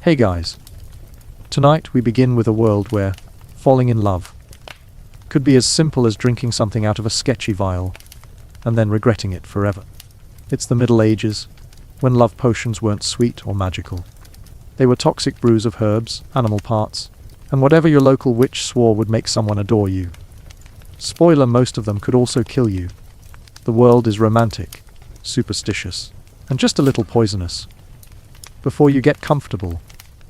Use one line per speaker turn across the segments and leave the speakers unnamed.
Hey guys. Tonight we begin with a world where falling in love could be as simple as drinking something out of a sketchy vial and then regretting it forever. It's the Middle Ages, when love potions weren't sweet or magical. They were toxic brews of herbs, animal parts, and whatever your local witch swore would make someone adore you. Spoiler, most of them could also kill you. The world is romantic, superstitious, and just a little poisonous. Before you get comfortable,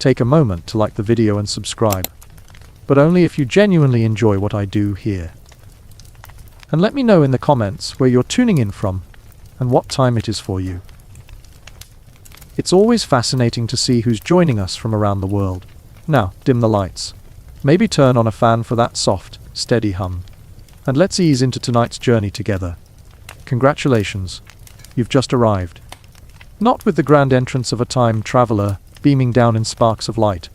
take a moment to like the video and subscribe, but only if you genuinely enjoy what I do here. And let me know in the comments where you're tuning in from and what time it is for you. It's always fascinating to see who's joining us from around the world. Now, dim the lights. Maybe turn on a fan for that soft, steady hum. And let's ease into tonight's journey together. Congratulations, you've just arrived. Not with the grand entrance of a time traveler beaming down in sparks of light,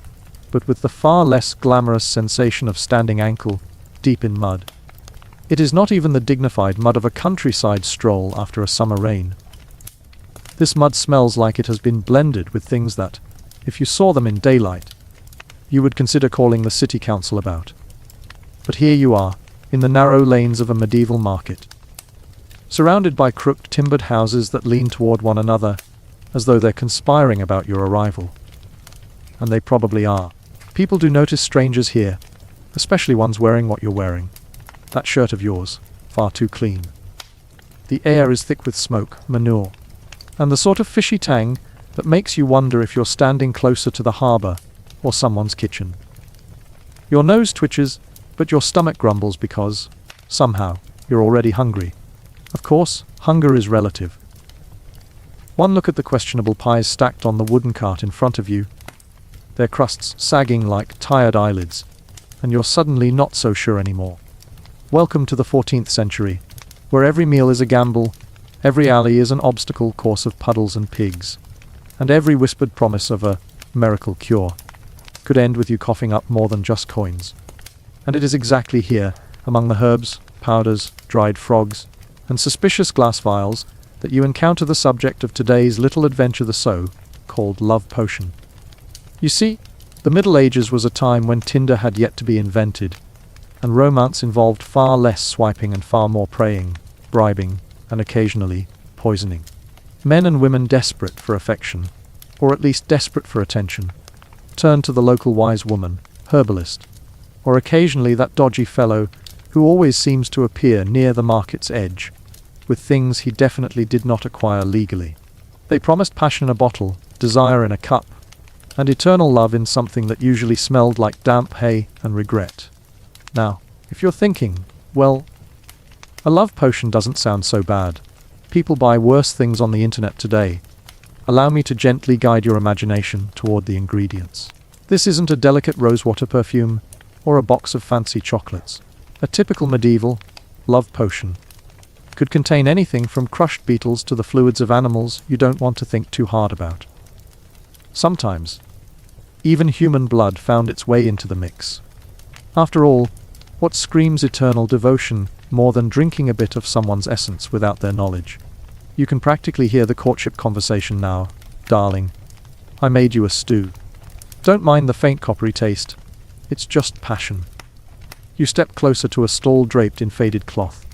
but with the far less glamorous sensation of standing ankle deep in mud. It is not even the dignified mud of a countryside stroll after a summer rain. This mud smells like it has been blended with things that, if you saw them in daylight, you would consider calling the city council about. But here you are, in the narrow lanes of a medieval market, surrounded by crooked timbered houses that lean toward one another, as though they're conspiring about your arrival. And they probably are. People do notice strangers here, especially ones wearing what you're wearing. That shirt of yours, far too clean. The air is thick with smoke, manure, and the sort of fishy tang that makes you wonder if you're standing closer to the harbor or someone's kitchen. Your nose twitches, but your stomach grumbles because, somehow, you're already hungry. Of course, hunger is relative. One look at the questionable pies stacked on the wooden cart in front of you, their crusts sagging like tired eyelids, and you're suddenly not so sure anymore. Welcome to the 14th century, where every meal is a gamble, every alley is an obstacle course of puddles and pigs, and every whispered promise of a miracle cure could end with you coughing up more than just coins. And it is exactly here, among the herbs, powders, dried frogs, and suspicious glass vials, that you encounter the subject of today's little adventure, the so-called love potion. You see, the Middle Ages was a time when Tinder had yet to be invented, and romance involved far less swiping and far more praying, bribing, and occasionally poisoning. Men and women desperate for affection, or at least desperate for attention, turned to the local wise woman, herbalist, or occasionally that dodgy fellow who always seems to appear near the market's edge, with things he definitely did not acquire legally. They promised passion in a bottle, desire in a cup, and eternal love in something that usually smelled like damp hay and regret. Now, if you're thinking, well, a love potion doesn't sound so bad. People buy worse things on the internet today. Allow me to gently guide your imagination toward the ingredients. This isn't a delicate rosewater perfume or a box of fancy chocolates. A typical medieval love potion could contain anything from crushed beetles to the fluids of animals you don't want to think too hard about. Sometimes, even human blood found its way into the mix. After all, what screams eternal devotion more than drinking a bit of someone's essence without their knowledge? You can practically hear the courtship conversation now. Darling, I made you a stew. Don't mind the faint coppery taste. It's just passion. You step closer to a stall draped in faded cloth.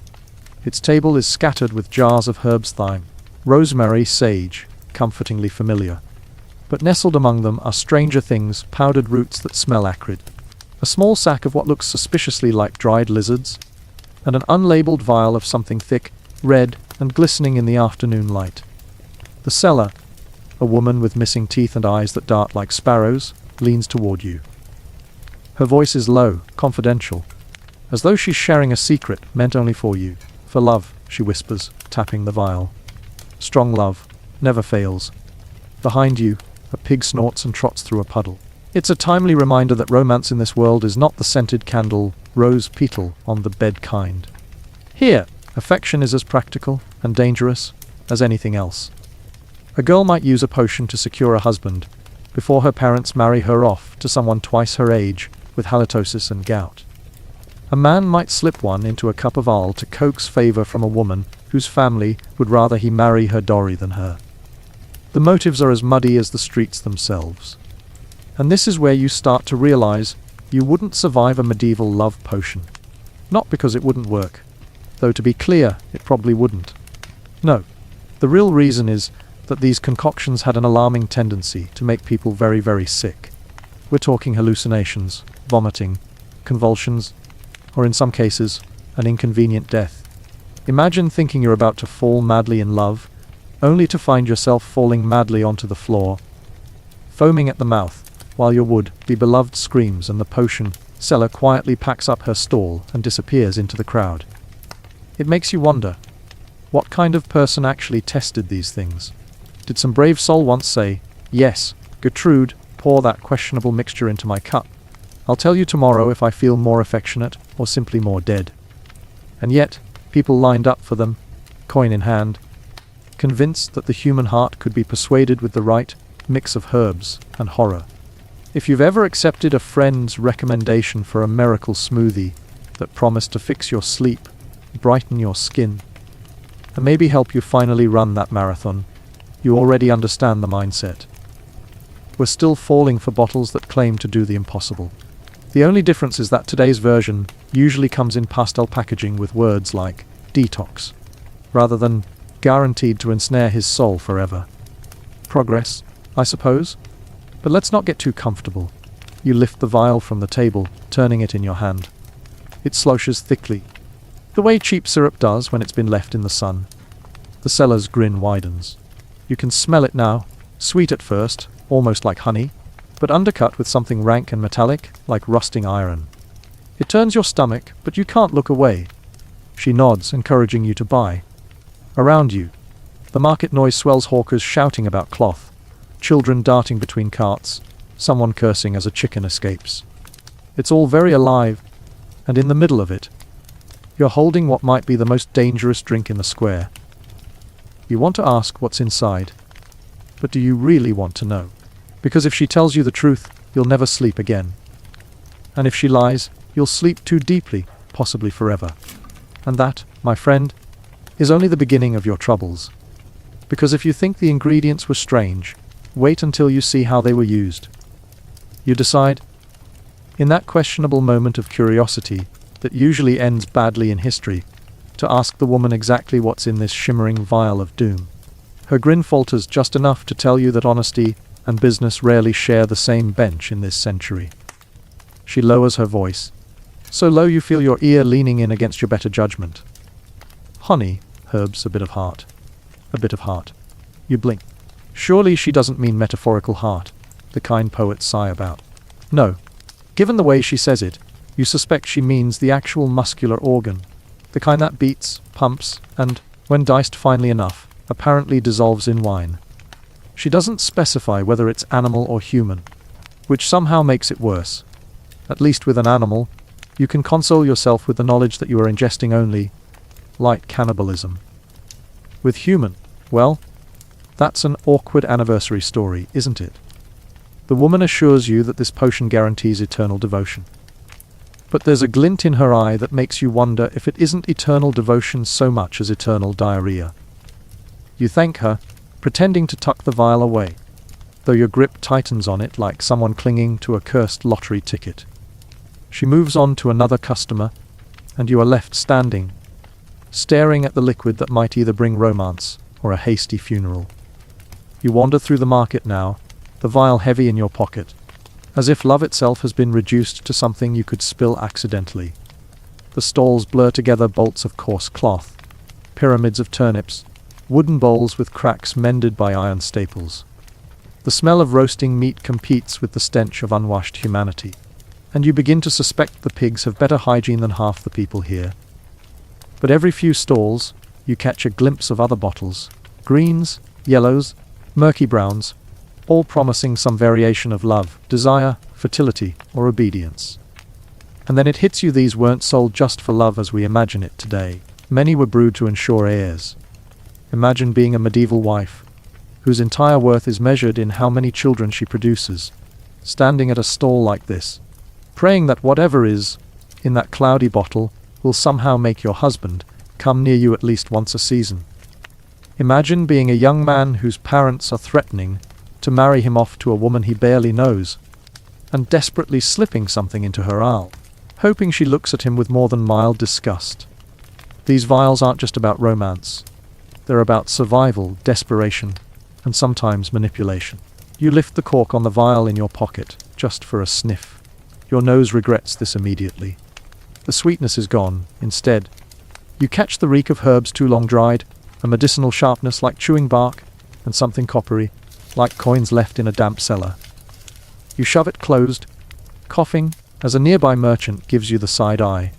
Its table is scattered with jars of herbs, thyme, rosemary, sage, comfortingly familiar. But nestled among them are stranger things, powdered roots that smell acrid, a small sack of what looks suspiciously like dried lizards, and an unlabeled vial of something thick, red, and glistening in the afternoon light. The seller, a woman with missing teeth and eyes that dart like sparrows, leans toward you. Her voice is low, confidential, as though she's sharing a secret meant only for you. For love, she whispers, tapping the vial. Strong love never fails. Behind you, a pig snorts and trots through a puddle. It's a timely reminder that romance in this world is not the scented candle, rose petal on the bed kind. Here, affection is as practical and dangerous as anything else. A girl might use a potion to secure a husband before her parents marry her off to someone twice her age with halitosis and gout. A man might slip one into a cup of ale to coax favor from a woman whose family would rather he marry her Dory than her. The motives are as muddy as the streets themselves. And this is where you start to realize you wouldn't survive a medieval love potion. Not because it wouldn't work, though to be clear, it probably wouldn't. No, the real reason is that these concoctions had an alarming tendency to make people very, very sick. We're talking hallucinations, vomiting, convulsions, or in some cases, an inconvenient death. Imagine thinking you're about to fall madly in love, only to find yourself falling madly onto the floor, foaming at the mouth, while your would-be beloved screams and the potion seller quietly packs up her stall and disappears into the crowd. It makes you wonder, what kind of person actually tested these things? Did some brave soul once say, "Yes, Gertrude, pour that questionable mixture into my cup. I'll tell you tomorrow if I feel more affectionate or simply more dead." And yet, people lined up for them, coin in hand, convinced that the human heart could be persuaded with the right mix of herbs and horror. If you've ever accepted a friend's recommendation for a miracle smoothie that promised to fix your sleep, brighten your skin, and maybe help you finally run that marathon, you already understand the mindset. We're still falling for bottles that claim to do the impossible. The only difference is that today's version usually comes in pastel packaging with words like detox, rather than guaranteed to ensnare his soul forever. Progress, I suppose? But let's not get too comfortable. You lift the vial from the table, turning it in your hand. It sloshes thickly, the way cheap syrup does when it's been left in the sun. The seller's grin widens. You can smell it now, sweet at first, almost like honey, but undercut with something rank and metallic, like rusting iron. It turns your stomach, but you can't look away. She nods, encouraging you to buy. Around you, the market noise swells, hawkers shouting about cloth, children darting between carts, someone cursing as a chicken escapes. It's all very alive, and in the middle of it, you're holding what might be the most dangerous drink in the square. You want to ask what's inside, but do you really want to know? Because if she tells you the truth, you'll never sleep again. And if she lies, you'll sleep too deeply, possibly forever. And that, my friend, is only the beginning of your troubles. Because if you think the ingredients were strange, wait until you see how they were used. You decide, in that questionable moment of curiosity that usually ends badly in history, to ask the woman exactly what's in this shimmering vial of doom. Her grin falters just enough to tell you that honesty and business rarely share the same bench in this century. She lowers her voice, so low you feel your ear leaning in against your better judgment. Honey, herbs, a bit of heart. A bit of heart. You blink. Surely she doesn't mean metaphorical heart, the kind poets sigh about. No. Given the way she says it, you suspect she means the actual muscular organ, the kind that beats, pumps, and, when diced finely enough, apparently dissolves in wine. She doesn't specify whether it's animal or human, which somehow makes it worse. At least with an animal, you can console yourself with the knowledge that you are ingesting only light cannibalism. With human, well, that's an awkward anniversary story, isn't it? The woman assures you that this potion guarantees eternal devotion. But there's a glint in her eye that makes you wonder if it isn't eternal devotion so much as eternal diarrhea. You thank her, pretending to tuck the vial away, though your grip tightens on it like someone clinging to a cursed lottery ticket. She moves on to another customer, and you are left standing, staring at the liquid that might either bring romance or a hasty funeral. You wander through the market now, the vial heavy in your pocket, as if love itself has been reduced to something you could spill accidentally. The stalls blur together, bolts of coarse cloth, pyramids of turnips, wooden bowls with cracks mended by iron staples. The smell of roasting meat competes with the stench of unwashed humanity, and you begin to suspect the pigs have better hygiene than half the people here. But every few stalls, you catch a glimpse of other bottles, greens, yellows, murky browns, all promising some variation of love, desire, fertility, or obedience. And then it hits you, these weren't sold just for love as we imagine it today. Many were brewed to ensure heirs. Imagine being a medieval wife, whose entire worth is measured in how many children she produces, standing at a stall like this, praying that whatever is in that cloudy bottle will somehow make your husband come near you at least once a season. Imagine being a young man whose parents are threatening to marry him off to a woman he barely knows, and desperately slipping something into her aisle, hoping she looks at him with more than mild disgust. These vials aren't just about romance. They're about survival, desperation, and sometimes manipulation. You lift the cork on the vial in your pocket, just for a sniff. Your nose regrets this immediately. The sweetness is gone. Instead, you catch the reek of herbs too long dried, a medicinal sharpness like chewing bark, and something coppery, like coins left in a damp cellar. You shove it closed, coughing, as a nearby merchant gives you the side eye.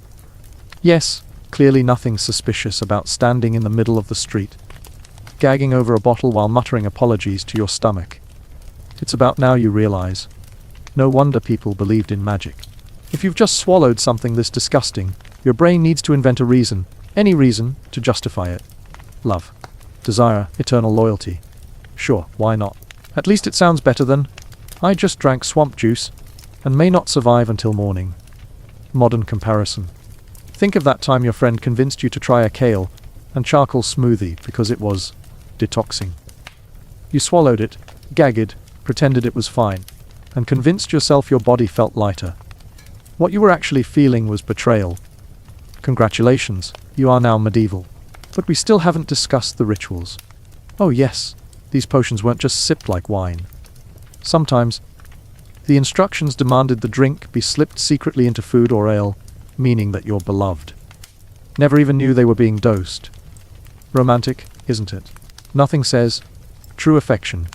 Yes, clearly nothing suspicious about standing in the middle of the street, gagging over a bottle while muttering apologies to your stomach. It's about now you realize. No wonder people believed in magic. If you've just swallowed something this disgusting, your brain needs to invent a reason, any reason, to justify it. Love. Desire. Eternal loyalty. Sure, why not? At least it sounds better than, I just drank swamp juice, and may not survive until morning. Modern comparison. Think of that time your friend convinced you to try a kale and charcoal smoothie because it was detoxing. You swallowed it, gagged, pretended it was fine, and convinced yourself your body felt lighter. What you were actually feeling was betrayal. Congratulations, you are now medieval. But we still haven't discussed the rituals. Oh yes, these potions weren't just sipped like wine. Sometimes, the instructions demanded the drink be slipped secretly into food or ale, meaning that your beloved never even knew they were being dosed. Romantic, isn't it? Nothing says true affection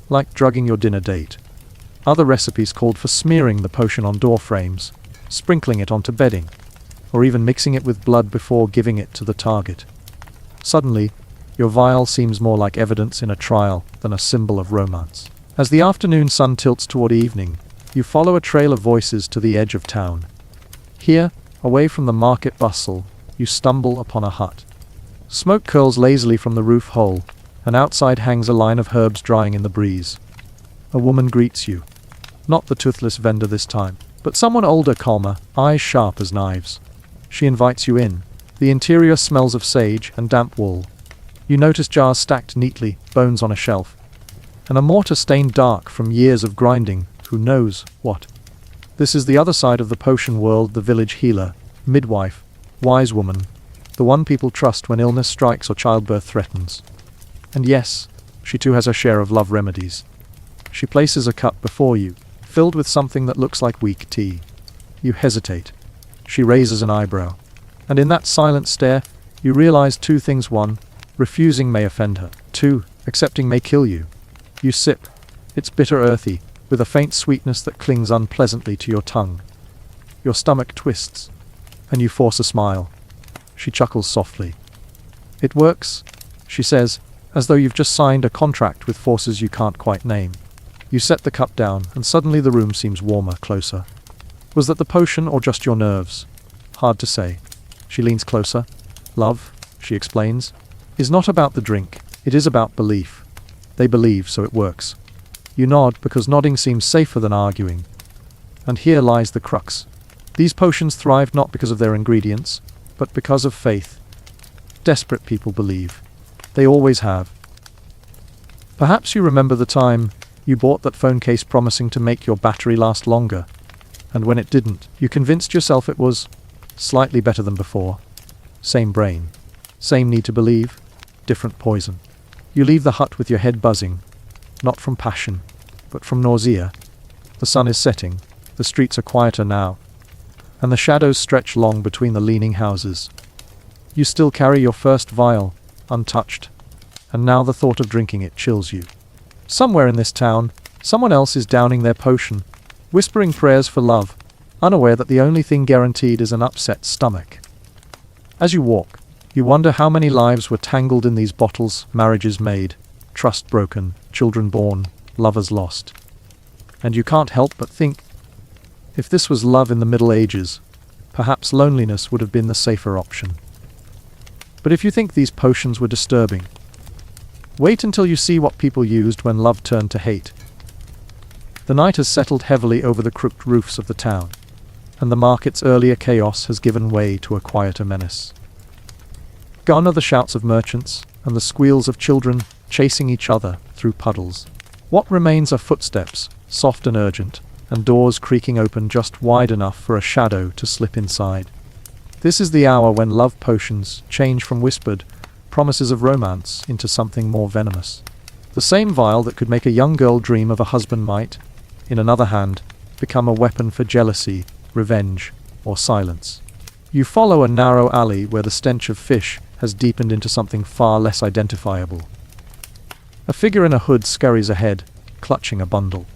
like drugging your dinner date. Other recipes called for smearing the potion on door frames, sprinkling it onto bedding, or even mixing it with blood before giving it to the target. Suddenly, your vial seems more like evidence in a trial than a symbol of romance. As the afternoon sun tilts toward evening, you follow a trail of voices to the edge of town. Here, away from the market bustle, you stumble upon a hut. Smoke curls lazily from the roof hole, and outside hangs a line of herbs drying in the breeze. A woman greets you. Not the toothless vendor this time, but someone older, calmer, eyes sharp as knives. She invites you in. The interior smells of sage and damp wool. You notice jars stacked neatly, bones on a shelf, and a mortar stained dark from years of grinding, who knows what. This is the other side of the potion world, the village healer, midwife, wise woman, the one people trust when illness strikes or childbirth threatens. And yes, she too has her share of love remedies. She places a cup before you, filled with something that looks like weak tea. You hesitate. She raises an eyebrow. And in that silent stare, you realize two things. One, refusing may offend her. Two, accepting may kill you. You sip. It's bitter earthy, with a faint sweetness that clings unpleasantly to your tongue. Your stomach twists, and you force a smile. She chuckles softly. It works, she says, as though you've just signed a contract with forces you can't quite name. You set the cup down, and suddenly the room seems warmer, closer. Was that the potion or just your nerves? Hard to say. She leans closer. Love, she explains, is not about the drink. It is about belief. They believe, so it works. You nod, because nodding seems safer than arguing. And here lies the crux. These potions thrive not because of their ingredients, but because of faith. Desperate people believe. They always have. Perhaps you remember the time you bought that phone case promising to make your battery last longer, and when it didn't, you convinced yourself it was slightly better than before. Same brain. Same need to believe. Different poison. You leave the hut with your head buzzing, not from passion, but from nausea. The sun is setting, the streets are quieter now, and the shadows stretch long between the leaning houses. You still carry your first vial, untouched, and now the thought of drinking it chills you. Somewhere in this town, someone else is downing their potion, whispering prayers for love, unaware that the only thing guaranteed is an upset stomach. As you walk, you wonder how many lives were tangled in these bottles, marriages made, trust broken, children born, lovers lost. And you can't help but think, if this was love in the Middle Ages, perhaps loneliness would have been the safer option. But if you think these potions were disturbing, wait until you see what people used when love turned to hate. The night has settled heavily over the crooked roofs of the town, and the market's earlier chaos has given way to a quieter menace. Gone are the shouts of merchants and the squeals of children chasing each other through puddles. What remains are footsteps, soft and urgent, and doors creaking open just wide enough for a shadow to slip inside. This is the hour when love potions change from whispered promises of romance into something more venomous. The same vial that could make a young girl dream of a husband might, in another hand, become a weapon for jealousy, revenge, or silence. You follow a narrow alley where the stench of fish has deepened into something far less identifiable. A figure in a hood scurries ahead, clutching a bundle.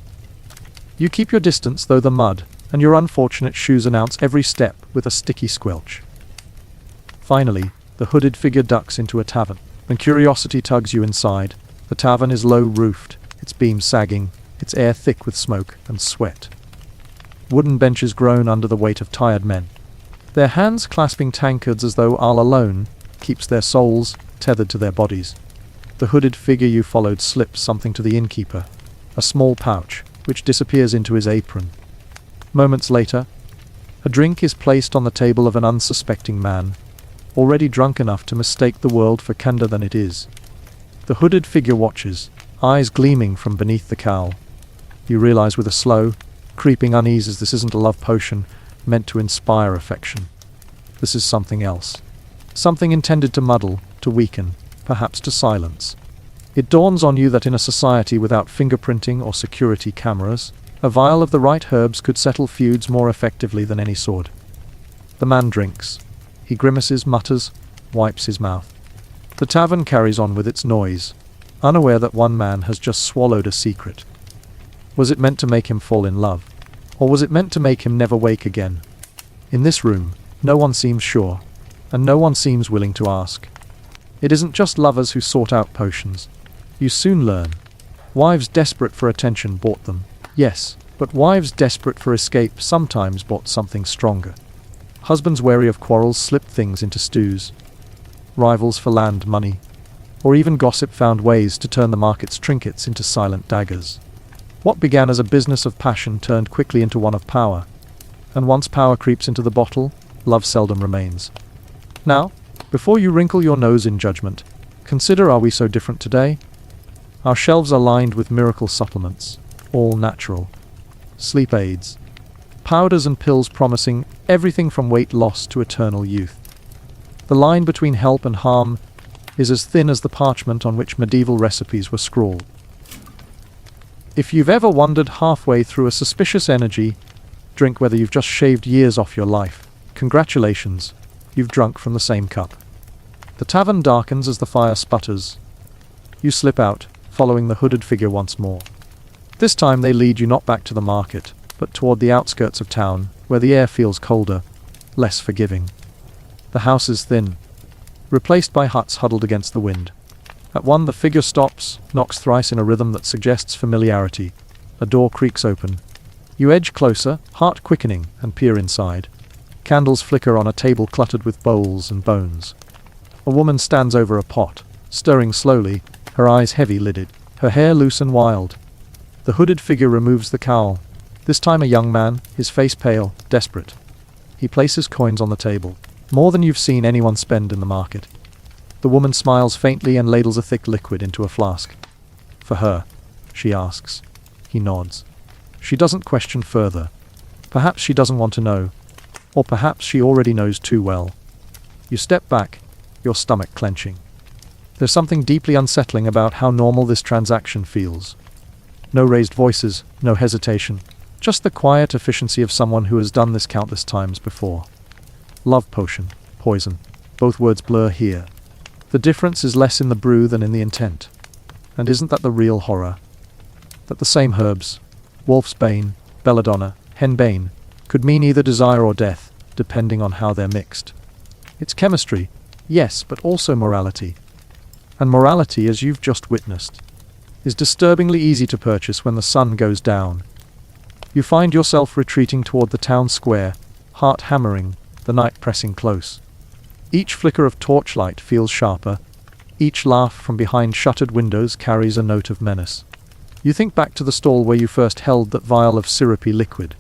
You keep your distance, though the mud and your unfortunate shoes announce every step with a sticky squelch. Finally, the hooded figure ducks into a tavern, and curiosity tugs you inside. The tavern is low-roofed, its beams sagging, its air thick with smoke and sweat. Wooden benches groan under the weight of tired men, their hands clasping tankards as though all alone keeps their souls tethered to their bodies. The hooded figure you followed slips something to the innkeeper, a small pouch, which disappears into his apron. Moments later, a drink is placed on the table of an unsuspecting man, already drunk enough to mistake the world for kinder than it is. The hooded figure watches, eyes gleaming from beneath the cowl. You realize with a slow, creeping unease this isn't a love potion meant to inspire affection. This is something else. Something intended to muddle, to weaken, perhaps to silence. It dawns on you that in a society without fingerprinting or security cameras, a vial of the right herbs could settle feuds more effectively than any sword. The man drinks. He grimaces, mutters, wipes his mouth. The tavern carries on with its noise, unaware that one man has just swallowed a secret. Was it meant to make him fall in love? Or was it meant to make him never wake again? In this room, no one seems sure, and no one seems willing to ask. It isn't just lovers who sort out potions. You soon learn. Wives desperate for attention bought them, yes, but wives desperate for escape sometimes bought something stronger. Husbands wary of quarrels slipped things into stews. Rivals for land, money, or even gossip found ways to turn the market's trinkets into silent daggers. What began as a business of passion turned quickly into one of power, and once power creeps into the bottle, love seldom remains. Now, before you wrinkle your nose in judgment, consider, are we so different today? Our shelves are lined with miracle supplements, all natural. Sleep aids, powders and pills promising everything from weight loss to eternal youth. The line between help and harm is as thin as the parchment on which medieval recipes were scrawled. If you've ever wandered halfway through a suspicious energy drink, whether you've just shaved years off your life, congratulations, you've drunk from the same cup. The tavern darkens as the fire sputters. You slip out, following the hooded figure once more. This time they lead you not back to the market, but toward the outskirts of town, where the air feels colder, less forgiving. The house is thin, replaced by huts huddled against the wind. At one the figure stops, knocks thrice in a rhythm that suggests familiarity. A door creaks open. You edge closer, heart quickening, and peer inside. Candles flicker on a table cluttered with bowls and bones. A woman stands over a pot, stirring slowly, her eyes heavy-lidded, her hair loose and wild. The hooded figure removes the cowl. This time a young man, his face pale, desperate. He places coins on the table, more than you've seen anyone spend in the market. The woman smiles faintly and ladles a thick liquid into a flask. For her, she asks. He nods. She doesn't question further. Perhaps she doesn't want to know. Or perhaps she already knows too well. You step back, your stomach clenching. There's something deeply unsettling about how normal this transaction feels. No raised voices, no hesitation. Just the quiet efficiency of someone who has done this countless times before. Love potion, poison. Both words blur here. The difference is less in the brew than in the intent. And isn't that the real horror? That the same herbs, wolf's bane, belladonna, henbane, could mean either desire or death, depending on how they're mixed. It's chemistry, yes, but also morality. And morality, as you've just witnessed, is disturbingly easy to purchase when the sun goes down. You find yourself retreating toward the town square, heart hammering, the night pressing close. Each flicker of torchlight feels sharper. Each laugh from behind shuttered windows carries a note of menace. You think back to the stall where you first held that vial of syrupy liquid.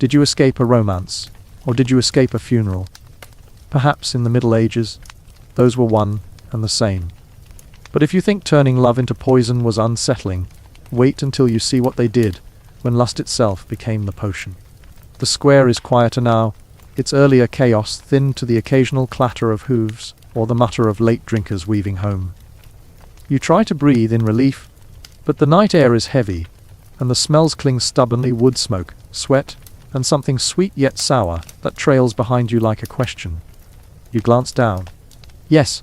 Did you escape a romance? Or did you escape a funeral? Perhaps in the Middle Ages, those were one and the same. But if you think turning love into poison was unsettling, wait until you see what they did when lust itself became the potion. The square is quieter now, its earlier chaos thinned to the occasional clatter of hooves or the mutter of late drinkers weaving home. You try to breathe in relief, but the night air is heavy, and the smells cling stubbornly: wood smoke, sweat, and something sweet yet sour that trails behind you like a question. You glance down. Yes,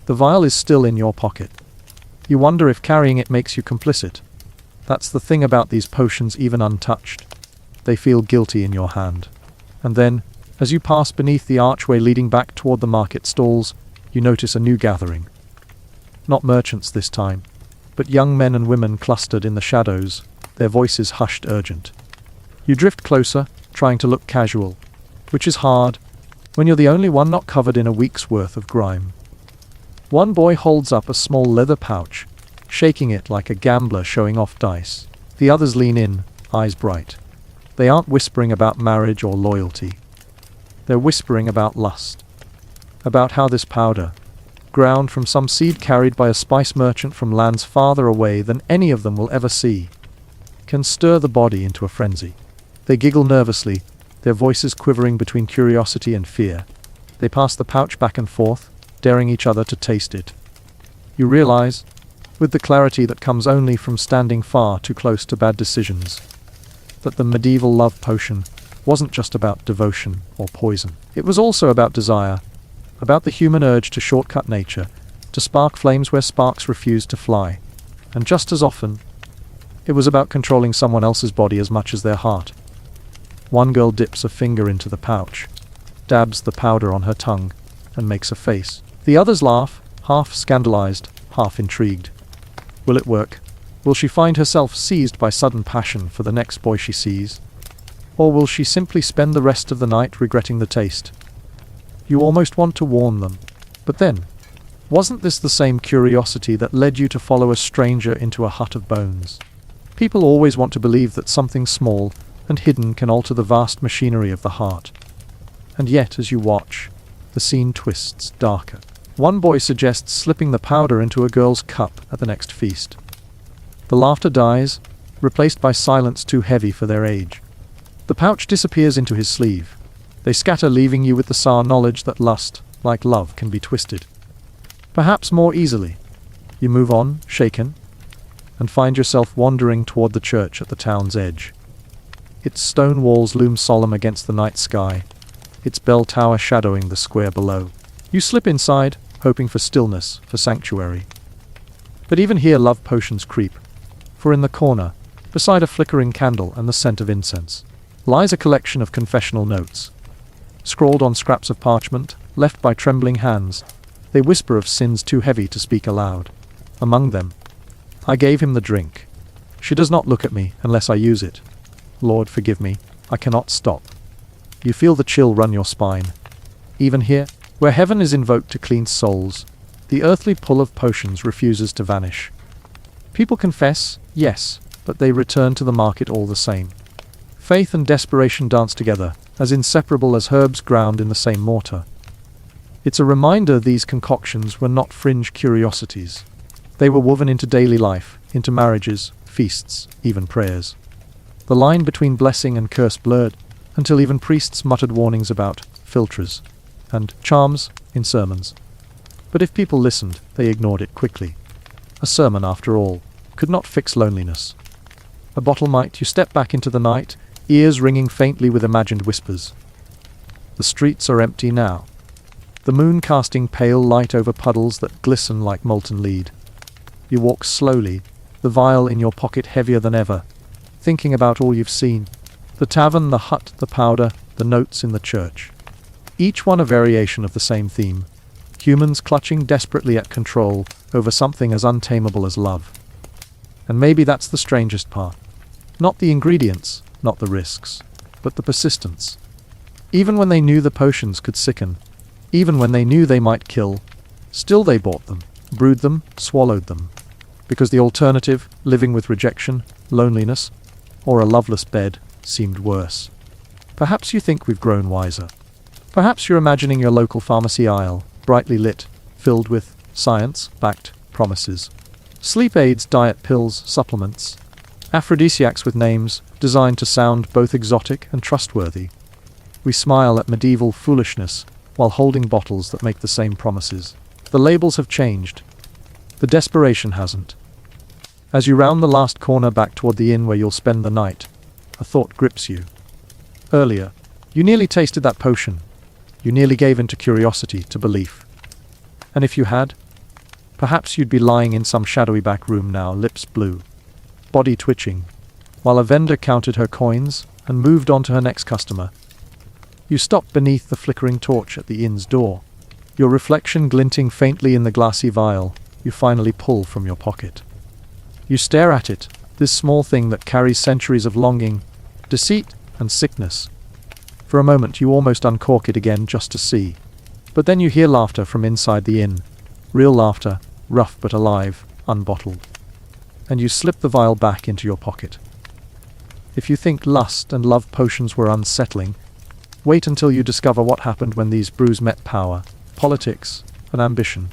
the vial is still in your pocket. You wonder if carrying it makes you complicit. That's the thing about these potions, even untouched. They feel guilty in your hand. And then, as you pass beneath the archway leading back toward the market stalls, you notice a new gathering. Not merchants this time, but young men and women clustered in the shadows, their voices hushed urgent. You drift closer, trying to look casual, which is hard when you're the only one not covered in a week's worth of grime. One boy holds up a small leather pouch, shaking it like a gambler showing off dice. The others lean in, eyes bright. They aren't whispering about marriage or loyalty. They're whispering about lust. About how this powder, ground from some seed carried by a spice merchant from lands farther away than any of them will ever see, can stir the body into a frenzy. They giggle nervously, their voices quivering between curiosity and fear. They pass the pouch back and forth, daring each other to taste it. You realize, with the clarity that comes only from standing far too close to bad decisions, that the medieval love potion wasn't just about devotion or poison. It was also about desire, about the human urge to shortcut nature, to spark flames where sparks refused to fly. And just as often, it was about controlling someone else's body as much as their heart. One girl dips a finger into the pouch, dabs the powder on her tongue, and makes a face. The others laugh, half scandalized, half intrigued. Will it work? Will she find herself seized by sudden passion for the next boy she sees? Or will she simply spend the rest of the night regretting the taste? You almost want to warn them. But then, wasn't this the same curiosity that led you to follow a stranger into a hut of bones? People always want to believe that something small and hidden can alter the vast machinery of the heart. And yet, as you watch, the scene twists darker. One boy suggests slipping the powder into a girl's cup at the next feast. The laughter dies, replaced by silence too heavy for their age. The pouch disappears into his sleeve. They scatter, leaving you with the sour knowledge that lust, like love, can be twisted. Perhaps more easily. You move on, shaken, and find yourself wandering toward the church at the town's edge. Its stone walls loom solemn against the night sky, its bell tower shadowing the square below. You slip inside, hoping for stillness, for sanctuary. But even here love potions creep, for in the corner, beside a flickering candle and the scent of incense, lies a collection of confessional notes. Scrawled on scraps of parchment, left by trembling hands, they whisper of sins too heavy to speak aloud. Among them, I gave him the drink. She does not look at me unless I use it. Lord, forgive me, I cannot stop. You feel the chill run your spine. Even here, where heaven is invoked to clean souls, the earthly pull of potions refuses to vanish. People confess, yes, but they return to the market all the same. Faith and desperation dance together, as inseparable as herbs ground in the same mortar. It's a reminder these concoctions were not fringe curiosities. They were woven into daily life, into marriages, feasts, even prayers. The line between blessing and curse blurred, until even priests muttered warnings about philtres and charms in sermons. But if people listened, they ignored it quickly. A sermon, after all, could not fix loneliness. A bottle might. You step back into the night, ears ringing faintly with imagined whispers. The streets are empty now, the moon casting pale light over puddles that glisten like molten lead. You walk slowly, the vial in your pocket heavier than ever, thinking about all you've seen. The tavern, the hut, the powder, the notes in the church. Each one a variation of the same theme. Humans clutching desperately at control over something as untamable as love. And maybe that's the strangest part. Not the ingredients, not the risks, but the persistence. Even when they knew the potions could sicken, even when they knew they might kill, still they bought them, brewed them, swallowed them. Because the alternative, living with rejection, loneliness, or a loveless bed, seemed worse. Perhaps you think we've grown wiser. Perhaps you're imagining your local pharmacy aisle, brightly lit, filled with science-backed promises. Sleep aids, diet pills, supplements. Aphrodisiacs with names designed to sound both exotic and trustworthy. We smile at medieval foolishness while holding bottles that make the same promises. The labels have changed. The desperation hasn't. As you round the last corner back toward the inn where you'll spend the night, a thought grips you. Earlier, you nearly tasted that potion. You nearly gave in to curiosity, to belief. And if you had, perhaps you'd be lying in some shadowy back room now, lips blue, body twitching, while a vendor counted her coins and moved on to her next customer. You stop beneath the flickering torch at the inn's door, your reflection glinting faintly in the glassy vial you finally pull from your pocket. You stare at it, this small thing that carries centuries of longing, deceit, and sickness. For a moment you almost uncork it again just to see. But then you hear laughter from inside the inn. Real laughter, rough but alive, unbottled. And you slip the vial back into your pocket. If you think lust and love potions were unsettling, wait until you discover what happened when these brews met power, politics, and ambition.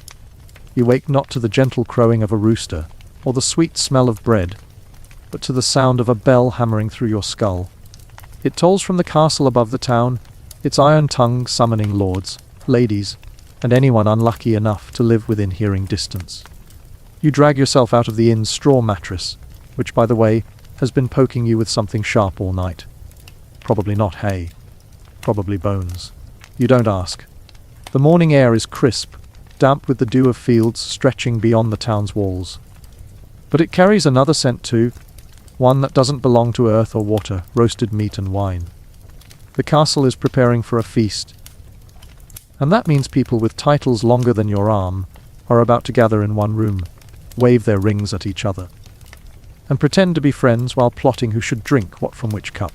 You wake not to the gentle crowing of a rooster, or the sweet smell of bread, but to the sound of a bell hammering through your skull. It tolls from the castle above the town, its iron tongue summoning lords, ladies, and anyone unlucky enough to live within hearing distance. You drag yourself out of the inn's straw mattress, which, by the way, has been poking you with something sharp all night. Probably not hay. Probably bones. You don't ask. The morning air is crisp, damp with the dew of fields stretching beyond the town's walls. But it carries another scent too, one that doesn't belong to earth or water, roasted meat and wine. The castle is preparing for a feast, and that means people with titles longer than your arm are about to gather in one room, wave their rings at each other, and pretend to be friends while plotting who should drink what from which cup.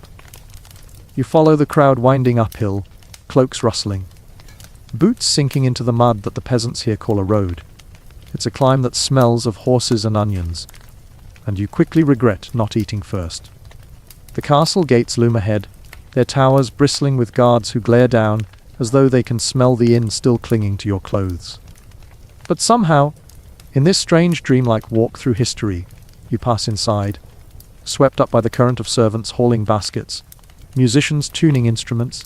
You follow the crowd winding uphill, cloaks rustling, boots sinking into the mud that the peasants here call a road. It's a climb that smells of horses and onions, and you quickly regret not eating first. The castle gates loom ahead, their towers bristling with guards who glare down as though they can smell the inn still clinging to your clothes. But somehow, in this strange dreamlike walk through history, you pass inside, swept up by the current of servants hauling baskets, musicians tuning instruments,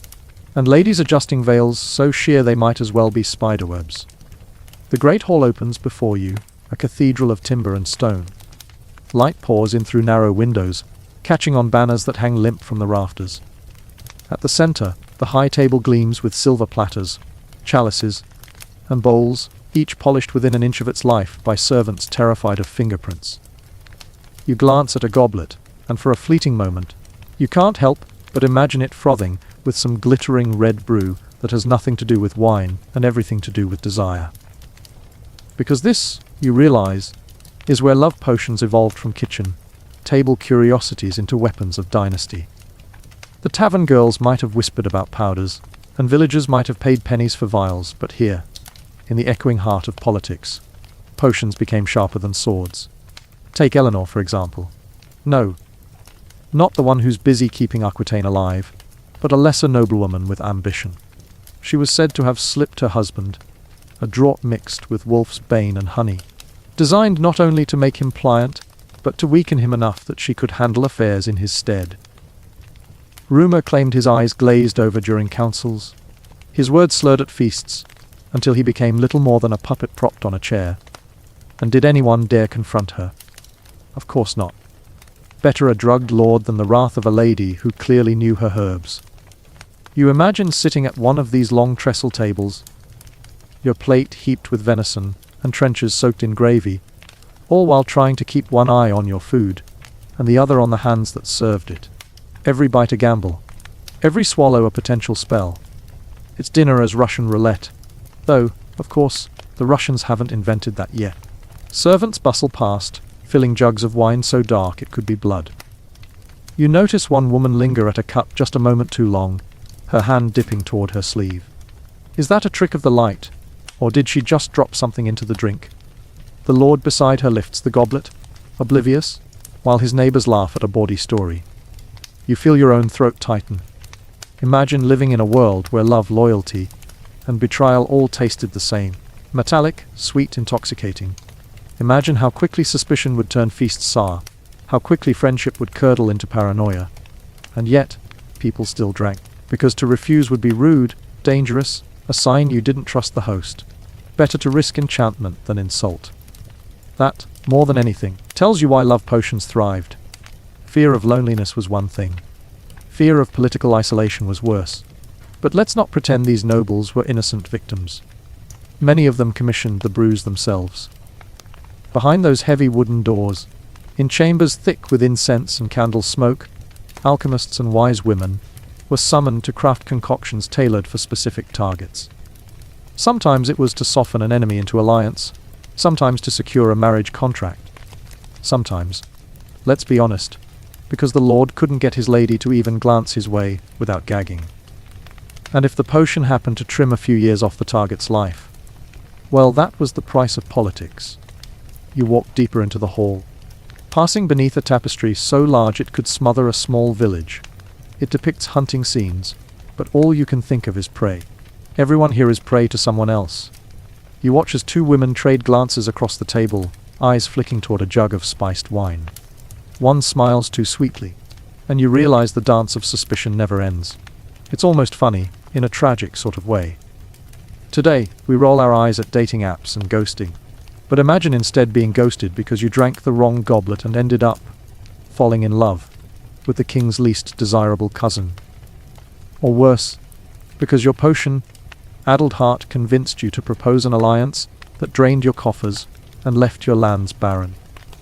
and ladies adjusting veils so sheer they might as well be spiderwebs. The great hall opens before you, a cathedral of timber and stone. Light pours in through narrow windows, catching on banners that hang limp from the rafters. At the center, the high table gleams with silver platters, chalices, and bowls, each polished within an inch of its life by servants terrified of fingerprints. You glance at a goblet, and for a fleeting moment, you can't help but imagine it frothing with some glittering red brew that has nothing to do with wine and everything to do with desire. Because this, you realize, is where love potions evolved from kitchen, table curiosities into weapons of dynasty. The tavern girls might have whispered about powders, and villagers might have paid pennies for vials, but here, in the echoing heart of politics, potions became sharper than swords. Take Eleanor, for example. No, not the one who's busy keeping Aquitaine alive, but a lesser noblewoman with ambition. She was said to have slipped her husband, a draught mixed with wolf's bane and honey, designed not only to make him pliant, but to weaken him enough that she could handle affairs in his stead. Rumor claimed his eyes glazed over during councils, his words slurred at feasts, until he became little more than a puppet propped on a chair. And did anyone dare confront her? Of course not. Better a drugged lord than the wrath of a lady who clearly knew her herbs. You imagine sitting at one of these long trestle tables, your plate heaped with venison and trenchers soaked in gravy, all while trying to keep one eye on your food, and the other on the hands that served it. Every bite a gamble, every swallow a potential spell. It's dinner as Russian roulette, though, of course, the Russians haven't invented that yet. Servants bustle past, filling jugs of wine so dark it could be blood. You notice one woman linger at a cup just a moment too long, her hand dipping toward her sleeve. Is that a trick of the light, or did she just drop something into the drink? The lord beside her lifts the goblet, oblivious, while his neighbors laugh at a bawdy story. You feel your own throat tighten. Imagine living in a world where love, loyalty, and betrayal all tasted the same. Metallic, sweet, intoxicating. Imagine how quickly suspicion would turn feasts sour, how quickly friendship would curdle into paranoia. And yet, people still drank, because to refuse would be rude, dangerous, a sign you didn't trust the host. Better to risk enchantment than insult. That, more than anything, tells you why love potions thrived. Fear of loneliness was one thing. Fear of political isolation was worse. But let's not pretend these nobles were innocent victims. Many of them commissioned the brews themselves. Behind those heavy wooden doors, in chambers thick with incense and candle smoke, alchemists and wise women were summoned to craft concoctions tailored for specific targets. Sometimes it was to soften an enemy into alliance, sometimes to secure a marriage contract. Sometimes, let's be honest, because the lord couldn't get his lady to even glance his way without gagging. And if the potion happened to trim a few years off the target's life, well, that was the price of politics. You walked deeper into the hall, passing beneath a tapestry so large it could smother a small village. It depicts hunting scenes, but all you can think of is prey. Everyone here is prey to someone else. You watch as two women trade glances across the table, eyes flicking toward a jug of spiced wine. One smiles too sweetly, and you realize the dance of suspicion never ends. It's almost funny, in a tragic sort of way. Today, we roll our eyes at dating apps and ghosting. But imagine instead being ghosted because you drank the wrong goblet and ended up falling in love with the king's least desirable cousin. Or worse, because your potion-addled heart convinced you to propose an alliance that drained your coffers and left your lands barren.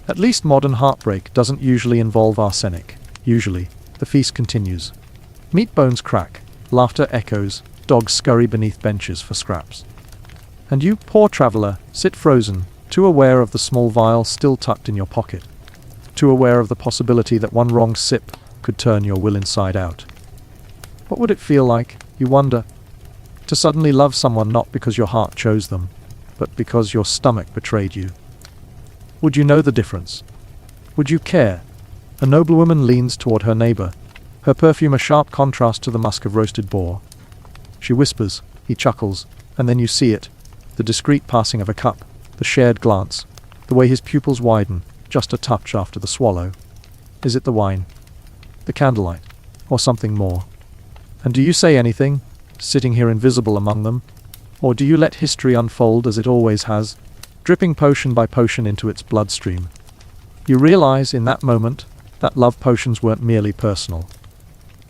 At least modern heartbreak doesn't usually involve arsenic. Usually, the feast continues. Meat bones crack, laughter echoes, dogs scurry beneath benches for scraps. And you, poor traveler, sit frozen, too aware of the small vial still tucked in your pocket, too aware of the possibility that one wrong sip could turn your will inside out. What would it feel like, you wonder, to suddenly love someone not because your heart chose them, but because your stomach betrayed you? Would you know the difference? Would you care? A noblewoman leans toward her neighbor, her perfume a sharp contrast to the musk of roasted boar. She whispers, he chuckles, and then you see it, the discreet passing of a cup, the shared glance, the way his pupils widen, just a touch after the swallow. Is it the wine? The candlelight? Or something more? And do you say anything, sitting here invisible among them? Or do you let history unfold as it always has, dripping potion by potion into its bloodstream? You realize in that moment that love potions weren't merely personal.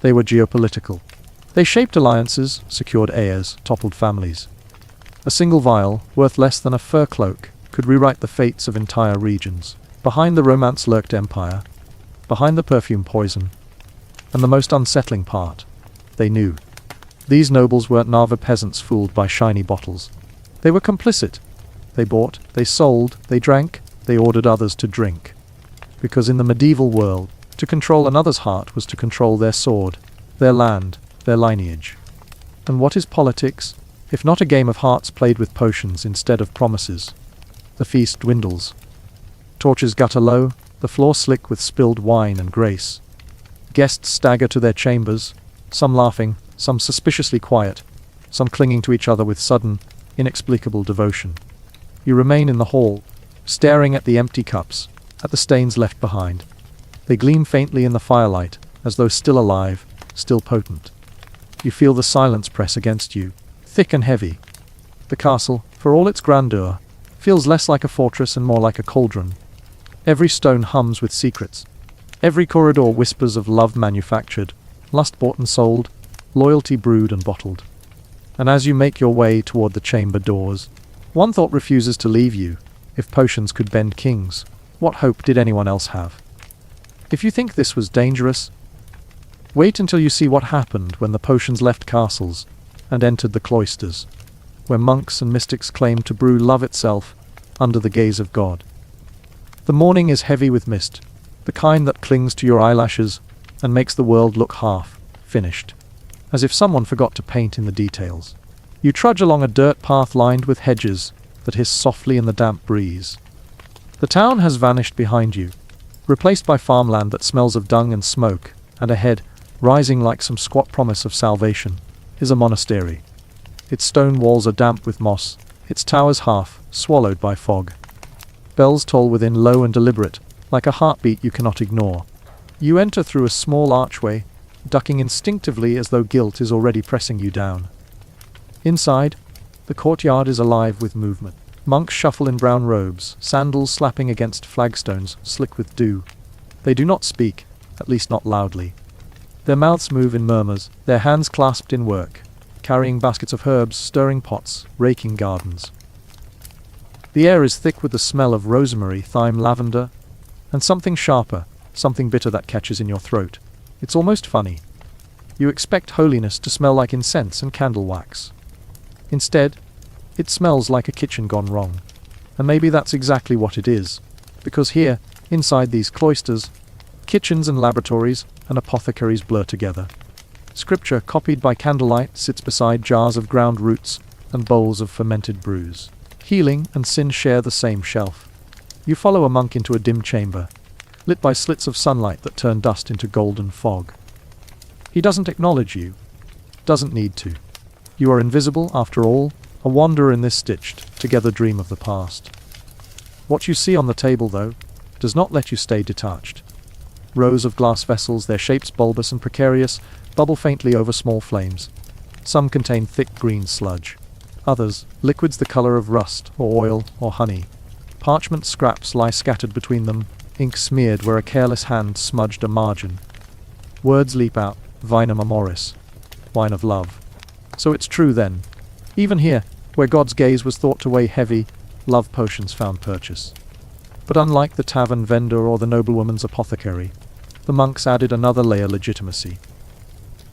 They were geopolitical. They shaped alliances, secured heirs, toppled families. A single vial, worth less than a fur cloak, could rewrite the fates of entire regions. Behind the romance lurked empire. Behind the perfume poison. And the most unsettling part, they knew. These nobles weren't Narva peasants fooled by shiny bottles. They were complicit. They bought, they sold, they drank, they ordered others to drink. Because in the medieval world, to control another's heart was to control their sword, their land, their lineage. And what is politics, if not a game of hearts played with potions instead of promises? The feast dwindles. Torches gutter low, the floor slick with spilled wine and grace. Guests stagger to their chambers, some laughing, some suspiciously quiet, some clinging to each other with sudden, inexplicable devotion. You remain in the hall, staring at the empty cups, at the stains left behind. They gleam faintly in the firelight, as though still alive, still potent. You feel the silence press against you, thick and heavy. The castle, for all its grandeur, feels less like a fortress and more like a cauldron. Every stone hums with secrets. Every corridor whispers of love manufactured, lust bought and sold, loyalty brewed and bottled. And as you make your way toward the chamber doors, one thought refuses to leave you. If potions could bend kings, what hope did anyone else have? If you think this was dangerous, wait until you see what happened when the potions left castles and entered the cloisters, where monks and mystics claimed to brew love itself under the gaze of God. The morning is heavy with mist, the kind that clings to your eyelashes and makes the world look half finished, as if someone forgot to paint in the details. You trudge along a dirt path lined with hedges that hiss softly in the damp breeze. The town has vanished behind you, replaced by farmland that smells of dung and smoke, and ahead, rising like some squat promise of salvation, is a monastery. Its stone walls are damp with moss, its towers half swallowed by fog. Bells toll within low and deliberate, like a heartbeat you cannot ignore. You enter through a small archway, ducking instinctively as though guilt is already pressing you down. Inside, the courtyard is alive with movement. Monks shuffle in brown robes, sandals slapping against flagstones slick with dew. They do not speak, at least not loudly. Their mouths move in murmurs, their hands clasped in work, carrying baskets of herbs, stirring pots, raking gardens. The air is thick with the smell of rosemary, thyme, lavender, and something sharper, something bitter that catches in your throat. It's almost funny. You expect holiness to smell like incense and candle wax. Instead, it smells like a kitchen gone wrong. And maybe that's exactly what it is. Because here, inside these cloisters, kitchens and laboratories and apothecaries blur together. Scripture, copied by candlelight, sits beside jars of ground roots and bowls of fermented brews. Healing and sin share the same shelf. You follow a monk into a dim chamber, lit by slits of sunlight that turn dust into golden fog. He doesn't acknowledge you. Doesn't need to. You are invisible, after all, a wanderer in this stitched together dream of the past. What you see on the table, though, does not let you stay detached. Rows of glass vessels, their shapes bulbous and precarious, bubble faintly over small flames. Some contain thick green sludge. Others, liquids the color of rust, or oil, or honey. Parchment scraps lie scattered between them, ink smeared where a careless hand smudged a margin. Words leap out, vinum amoris, wine of love. So it's true then. Even here, where God's gaze was thought to weigh heavy, love potions found purchase. But unlike the tavern vendor or the noblewoman's apothecary, the monks added another layer: legitimacy.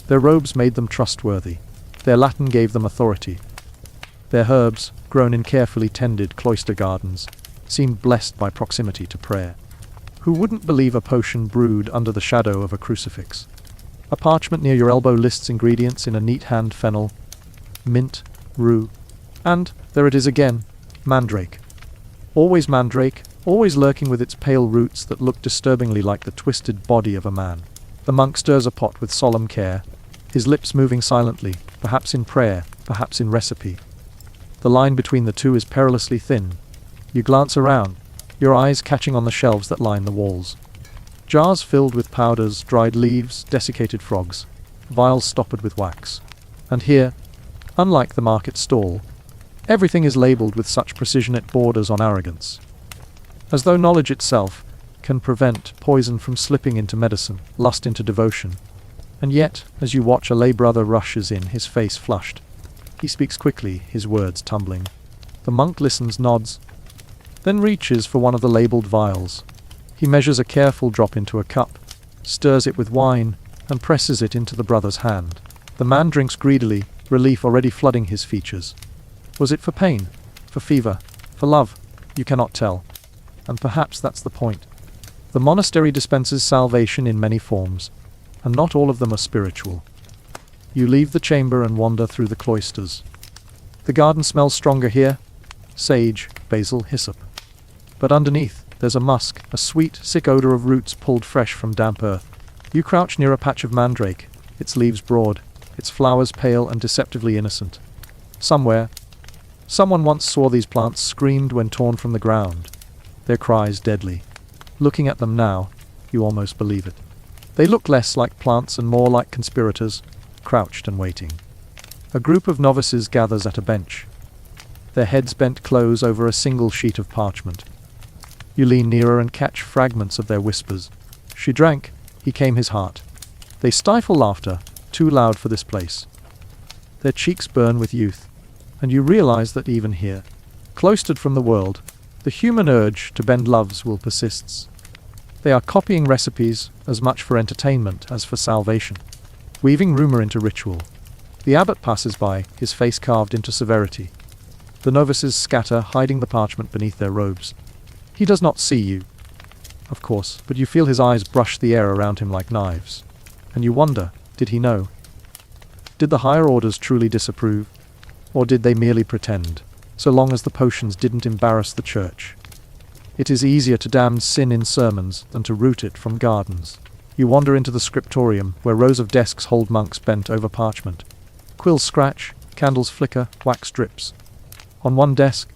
Their robes made them trustworthy. Their Latin gave them authority. Their herbs, grown in carefully tended cloister gardens, seemed blessed by proximity to prayer. Who wouldn't believe a potion brewed under the shadow of a crucifix? A parchment near your elbow lists ingredients in a neat hand: fennel, mint, rue, and, there it is again, mandrake. Always mandrake, always lurking with its pale roots that look disturbingly like the twisted body of a man. The monk stirs a pot with solemn care, his lips moving silently, perhaps in prayer, perhaps in recipe. The line between the two is perilously thin. You glance around, your eyes catching on the shelves that line the walls. Jars filled with powders, dried leaves, desiccated frogs, vials stoppered with wax. And here, unlike the market stall, everything is labeled with such precision it borders on arrogance. As though knowledge itself can prevent poison from slipping into medicine, lust into devotion. And yet, as you watch, a lay brother rushes in, his face flushed. He speaks quickly, his words tumbling. The monk listens, nods, then reaches for one of the labeled vials. He measures a careful drop into a cup, stirs it with wine, and presses it into the brother's hand. The man drinks greedily, relief already flooding his features. Was it for pain? For fever? For love? You cannot tell. And perhaps that's the point. The monastery dispenses salvation in many forms, and not all of them are spiritual. You leave the chamber and wander through the cloisters. The garden smells stronger here: sage, basil, hyssop. But underneath, there's a musk, a sweet, sick odor of roots pulled fresh from damp earth. You crouch near a patch of mandrake, its leaves broad, its flowers pale and deceptively innocent. Somewhere, someone once saw these plants, screamed when torn from the ground, their cries deadly. Looking at them now, you almost believe it. They look less like plants and more like conspirators, crouched and waiting. A group of novices gathers at a bench, their heads bent close over a single sheet of parchment. You lean nearer and catch fragments of their whispers. She drank, he came his heart. They stifle laughter, too loud for this place. Their cheeks burn with youth, and you realize that even here, cloistered from the world, the human urge to bend love's will persists. They are copying recipes as much for entertainment as for salvation, weaving rumor into ritual. The abbot passes by, his face carved into severity. The novices scatter, hiding the parchment beneath their robes. He does not see you, of course, but you feel his eyes brush the air around him like knives. And you wonder, did he know? Did the higher orders truly disapprove? Or did they merely pretend, so long as the potions didn't embarrass the church? It is easier to damn sin in sermons than to root it from gardens. You wander into the scriptorium, where rows of desks hold monks bent over parchment. Quills scratch, candles flicker, wax drips. On one desk,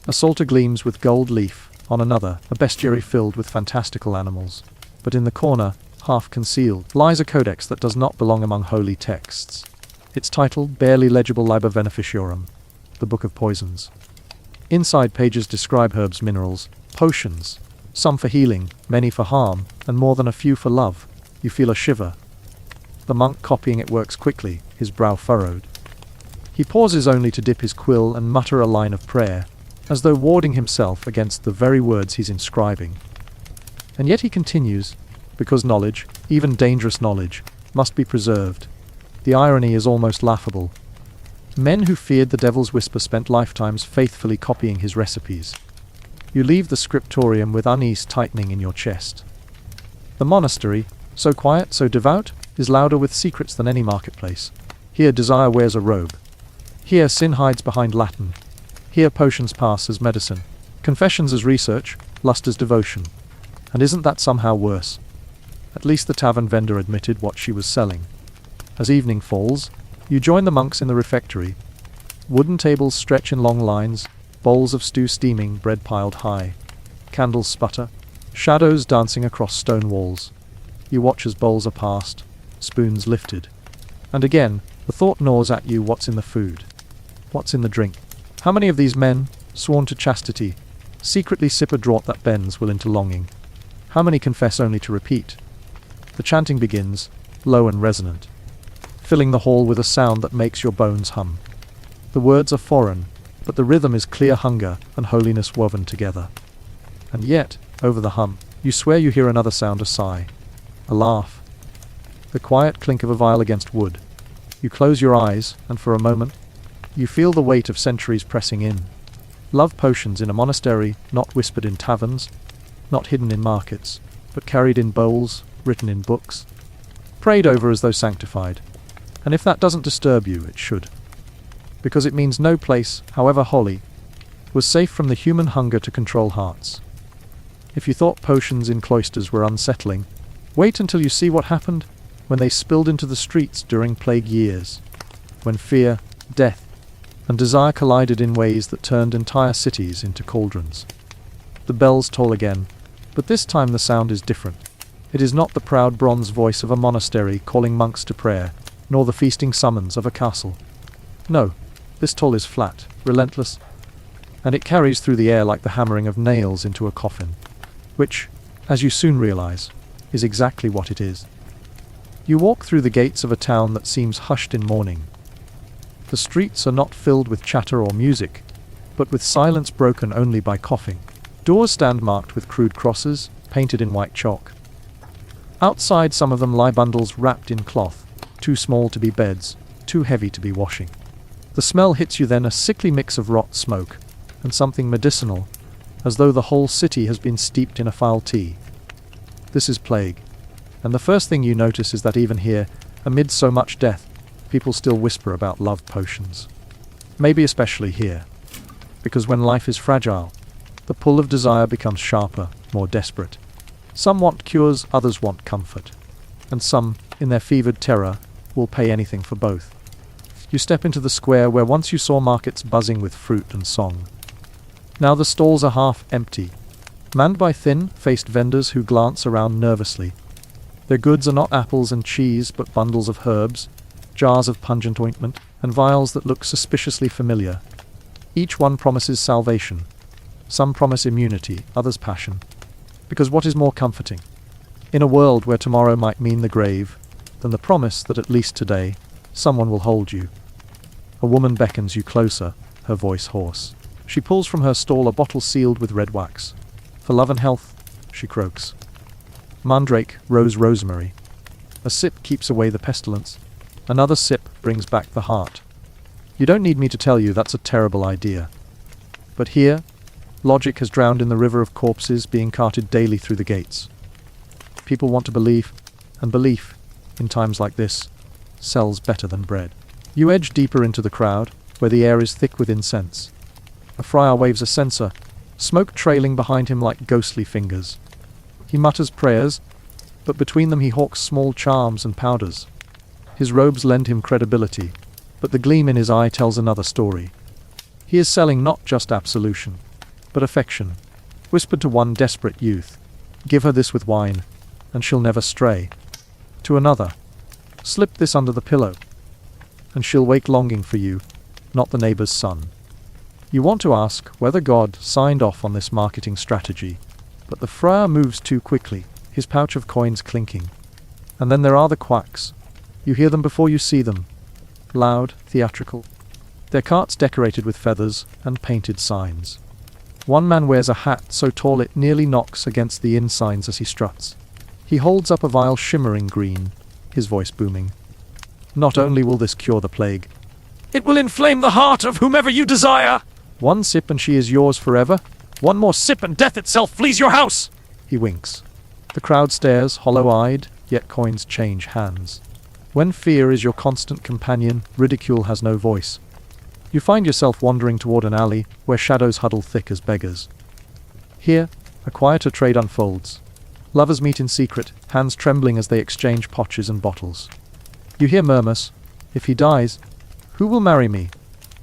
a psalter gleams with gold leaf, On another, a bestiary filled with fantastical animals. But in the corner, half concealed, lies a codex that does not belong among holy texts. It's titled Barely Legible Liber Beneficiorum, the Book of Poisons. Inside pages describe herbs, minerals, potions, some for healing, many for harm, and more than a few for love. You feel a shiver. The monk copying it works quickly, his brow furrowed. He pauses only to dip his quill and mutter a line of prayer, as though warding himself against the very words he's inscribing. And yet he continues, because knowledge, even dangerous knowledge, must be preserved. The irony is almost laughable. Men who feared the devil's whisper spent lifetimes faithfully copying his recipes. You leave the scriptorium with unease tightening in your chest. The monastery, so quiet, so devout, is louder with secrets than any marketplace. Here desire wears a robe. Here sin hides behind Latin. Here potions pass as medicine, confessions as research, lust as devotion. And isn't that somehow worse? At least the tavern vendor admitted what she was selling. As evening falls, you join the monks in the refectory. Wooden tables stretch in long lines, bowls of stew steaming, bread piled high. Candles sputter, shadows dancing across stone walls. You watch as bowls are passed, spoons lifted. And again, the thought gnaws at you: what's in the food? What's in the drink? How many of these men, sworn to chastity, secretly sip a draught that bends will into longing? How many confess only to repeat? The chanting begins, low and resonant, filling the hall with a sound that makes your bones hum. The words are foreign, but the rhythm is clear hunger and holiness woven together. And yet, over the hum, you swear you hear another sound: a sigh, a laugh, the quiet clink of a vial against wood. You close your eyes, and for a moment, you feel the weight of centuries pressing in. Love potions in a monastery, not whispered in taverns, not hidden in markets, but carried in bowls, written in books, prayed over as though sanctified. And if that doesn't disturb you, it should. Because it means no place, however holy, was safe from the human hunger to control hearts. If you thought potions in cloisters were unsettling, wait until you see what happened when they spilled into the streets during plague years, when fear, death, and desire collided in ways that turned entire cities into cauldrons. The bells toll again, but this time the sound is different. It is not the proud bronze voice of a monastery calling monks to prayer, nor the feasting summons of a castle. No, this toll is flat, relentless, and it carries through the air like the hammering of nails into a coffin, which, as you soon realize, is exactly what it is. You walk through the gates of a town that seems hushed in mourning. The streets are not filled with chatter or music, but with silence broken only by coughing. Doors stand marked with crude crosses, painted in white chalk. Outside, some of them lie bundles wrapped in cloth, too small to be beds, too heavy to be washing. The smell hits you then, a sickly mix of rot smoke, and something medicinal, as though the whole city has been steeped in a foul tea. This is plague, and the first thing you notice is that even here, amid so much death, people still whisper about love potions. Maybe especially here, because when life is fragile, the pull of desire becomes sharper, more desperate. Some want cures, others want comfort, and some, in their fevered terror, will pay anything for both. You step into the square where once you saw markets buzzing with fruit and song. Now the stalls are half empty, manned by thin-faced vendors who glance around nervously. Their goods are not apples and cheese, but bundles of herbs, jars of pungent ointment, and vials that look suspiciously familiar. Each one promises salvation. Some promise immunity, others passion. Because what is more comforting, in a world where tomorrow might mean the grave, than the promise that at least today, someone will hold you? A woman beckons you closer, her voice hoarse. She pulls from her stall a bottle sealed with red wax. For love and health, she croaks. Mandrake, rose, rosemary. A sip keeps away the pestilence. Another sip brings back the heart. You don't need me to tell you that's a terrible idea. But here, logic has drowned in the river of corpses being carted daily through the gates. People want to believe, and belief, in times like this, sells better than bread. You edge deeper into the crowd, where the air is thick with incense. A friar waves a censer, smoke trailing behind him like ghostly fingers. He mutters prayers, but between them he hawks small charms and powders. His robes lend him credibility, but the gleam in his eye tells another story. He is selling not just absolution, but affection, whispered to one desperate youth, "Give her this with wine, and she'll never stray." To another, "Slip this under the pillow, and she'll wake longing for you, not the neighbor's son." You want to ask whether God signed off on this marketing strategy, but the friar moves too quickly, his pouch of coins clinking. And then there are the quacks. You hear them before you see them. Loud, theatrical. Their carts decorated with feathers and painted signs. One man wears a hat so tall it nearly knocks against the inn signs as he struts. He holds up a vial shimmering green, his voice booming. "Not only will this cure the plague, it will inflame the heart of whomever you desire. One sip and she is yours forever. One more sip and death itself flees your house." He winks. The crowd stares, hollow-eyed, yet coins change hands. When fear is your constant companion, ridicule has no voice. You find yourself wandering toward an alley where shadows huddle thick as beggars. Here, a quieter trade unfolds. Lovers meet in secret, hands trembling as they exchange potches and bottles. You hear murmurs, "If he dies, who will marry me?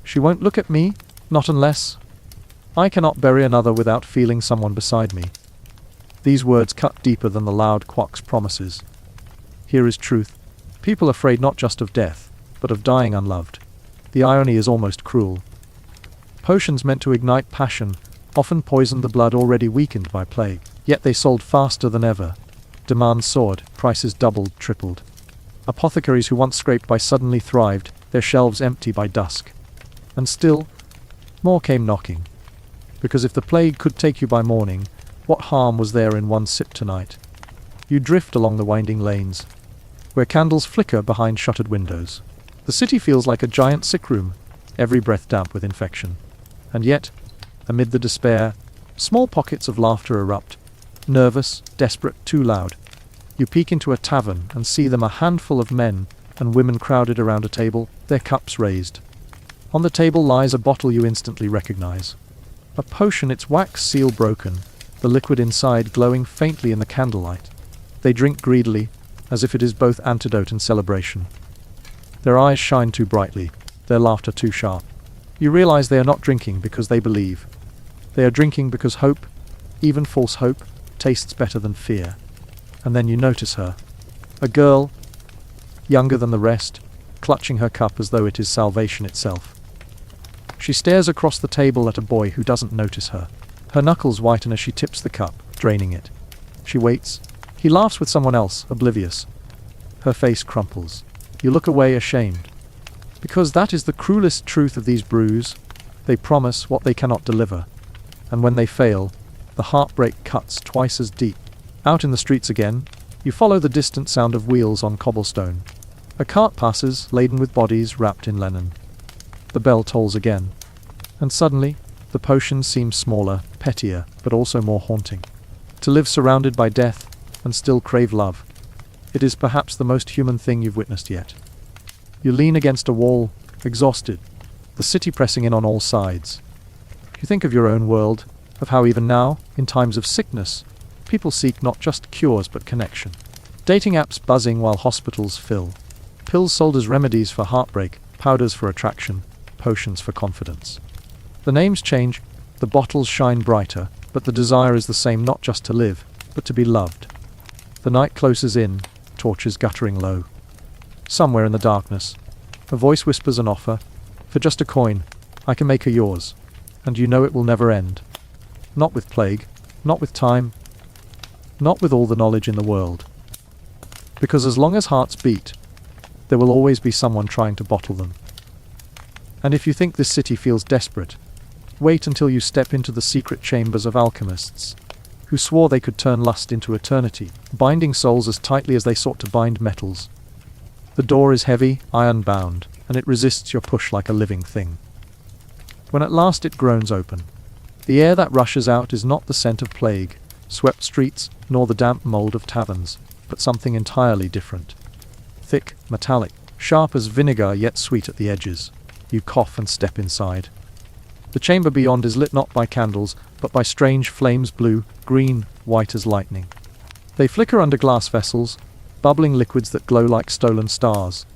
She won't look at me, not unless. I cannot bury another without feeling someone beside me." These words cut deeper than the loud quack's promises. Here is truth. People afraid not just of death, but of dying unloved. The irony is almost cruel. Potions meant to ignite passion often poisoned the blood already weakened by plague. Yet they sold faster than ever. Demand soared, prices doubled, tripled. Apothecaries who once scraped by suddenly thrived, their shelves empty by dusk. And still, more came knocking. Because if the plague could take you by morning, what harm was there in one sip tonight? You drift along the winding lanes, where candles flicker behind shuttered windows. The city feels like a giant sick room, every breath damp with infection. And yet, amid the despair, small pockets of laughter erupt, nervous, desperate, too loud. You peek into a tavern and see them, a handful of men and women crowded around a table, their cups raised. On the table lies a bottle you instantly recognize. A potion, its wax seal broken, the liquid inside glowing faintly in the candlelight. They drink greedily, as if it is both antidote and celebration. Their eyes shine too brightly, their laughter too sharp. You realize they are not drinking because they believe. They are drinking because hope, even false hope, tastes better than fear. And then you notice her. A girl, younger than the rest, clutching her cup as though it is salvation itself. She stares across the table at a boy who doesn't notice her. Her knuckles whiten as she tips the cup, draining it. She waits. He laughs with someone else, oblivious. Her face crumples. You look away, ashamed. Because that is the cruelest truth of these brews. They promise what they cannot deliver. And when they fail, the heartbreak cuts twice as deep. Out in the streets again, you follow the distant sound of wheels on cobblestone. A cart passes, laden with bodies wrapped in linen. The bell tolls again. And suddenly, the potion seems smaller, pettier, but also more haunting. To live surrounded by death, and still crave love. It is perhaps the most human thing you've witnessed yet. You lean against a wall, exhausted, the city pressing in on all sides. You think of your own world, of how even now, in times of sickness, people seek not just cures but connection. Dating apps buzzing while hospitals fill. Pills sold as remedies for heartbreak, powders for attraction, potions for confidence. The names change, the bottles shine brighter, but the desire is the same, not just to live, but to be loved. The night closes in, torches guttering low. Somewhere in the darkness, a voice whispers an offer. For just a coin, I can make her yours. And you know it will never end. Not with plague, not with time, not with all the knowledge in the world. Because as long as hearts beat, there will always be someone trying to bottle them. And if you think this city feels desperate, wait until you step into the secret chambers of alchemists, who swore they could turn lust into eternity, binding souls as tightly as they sought to bind metals. The door is heavy, iron-bound, and it resists your push like a living thing. When at last it groans open, the air that rushes out is not the scent of plague, swept streets, nor the damp mold of taverns, but something entirely different. Thick, metallic, sharp as vinegar yet sweet at the edges. You cough and step inside. The chamber beyond is lit not by candles, but by strange flames, blue, green, white as lightning. They flicker under glass vessels, bubbling liquids that glow like stolen stars.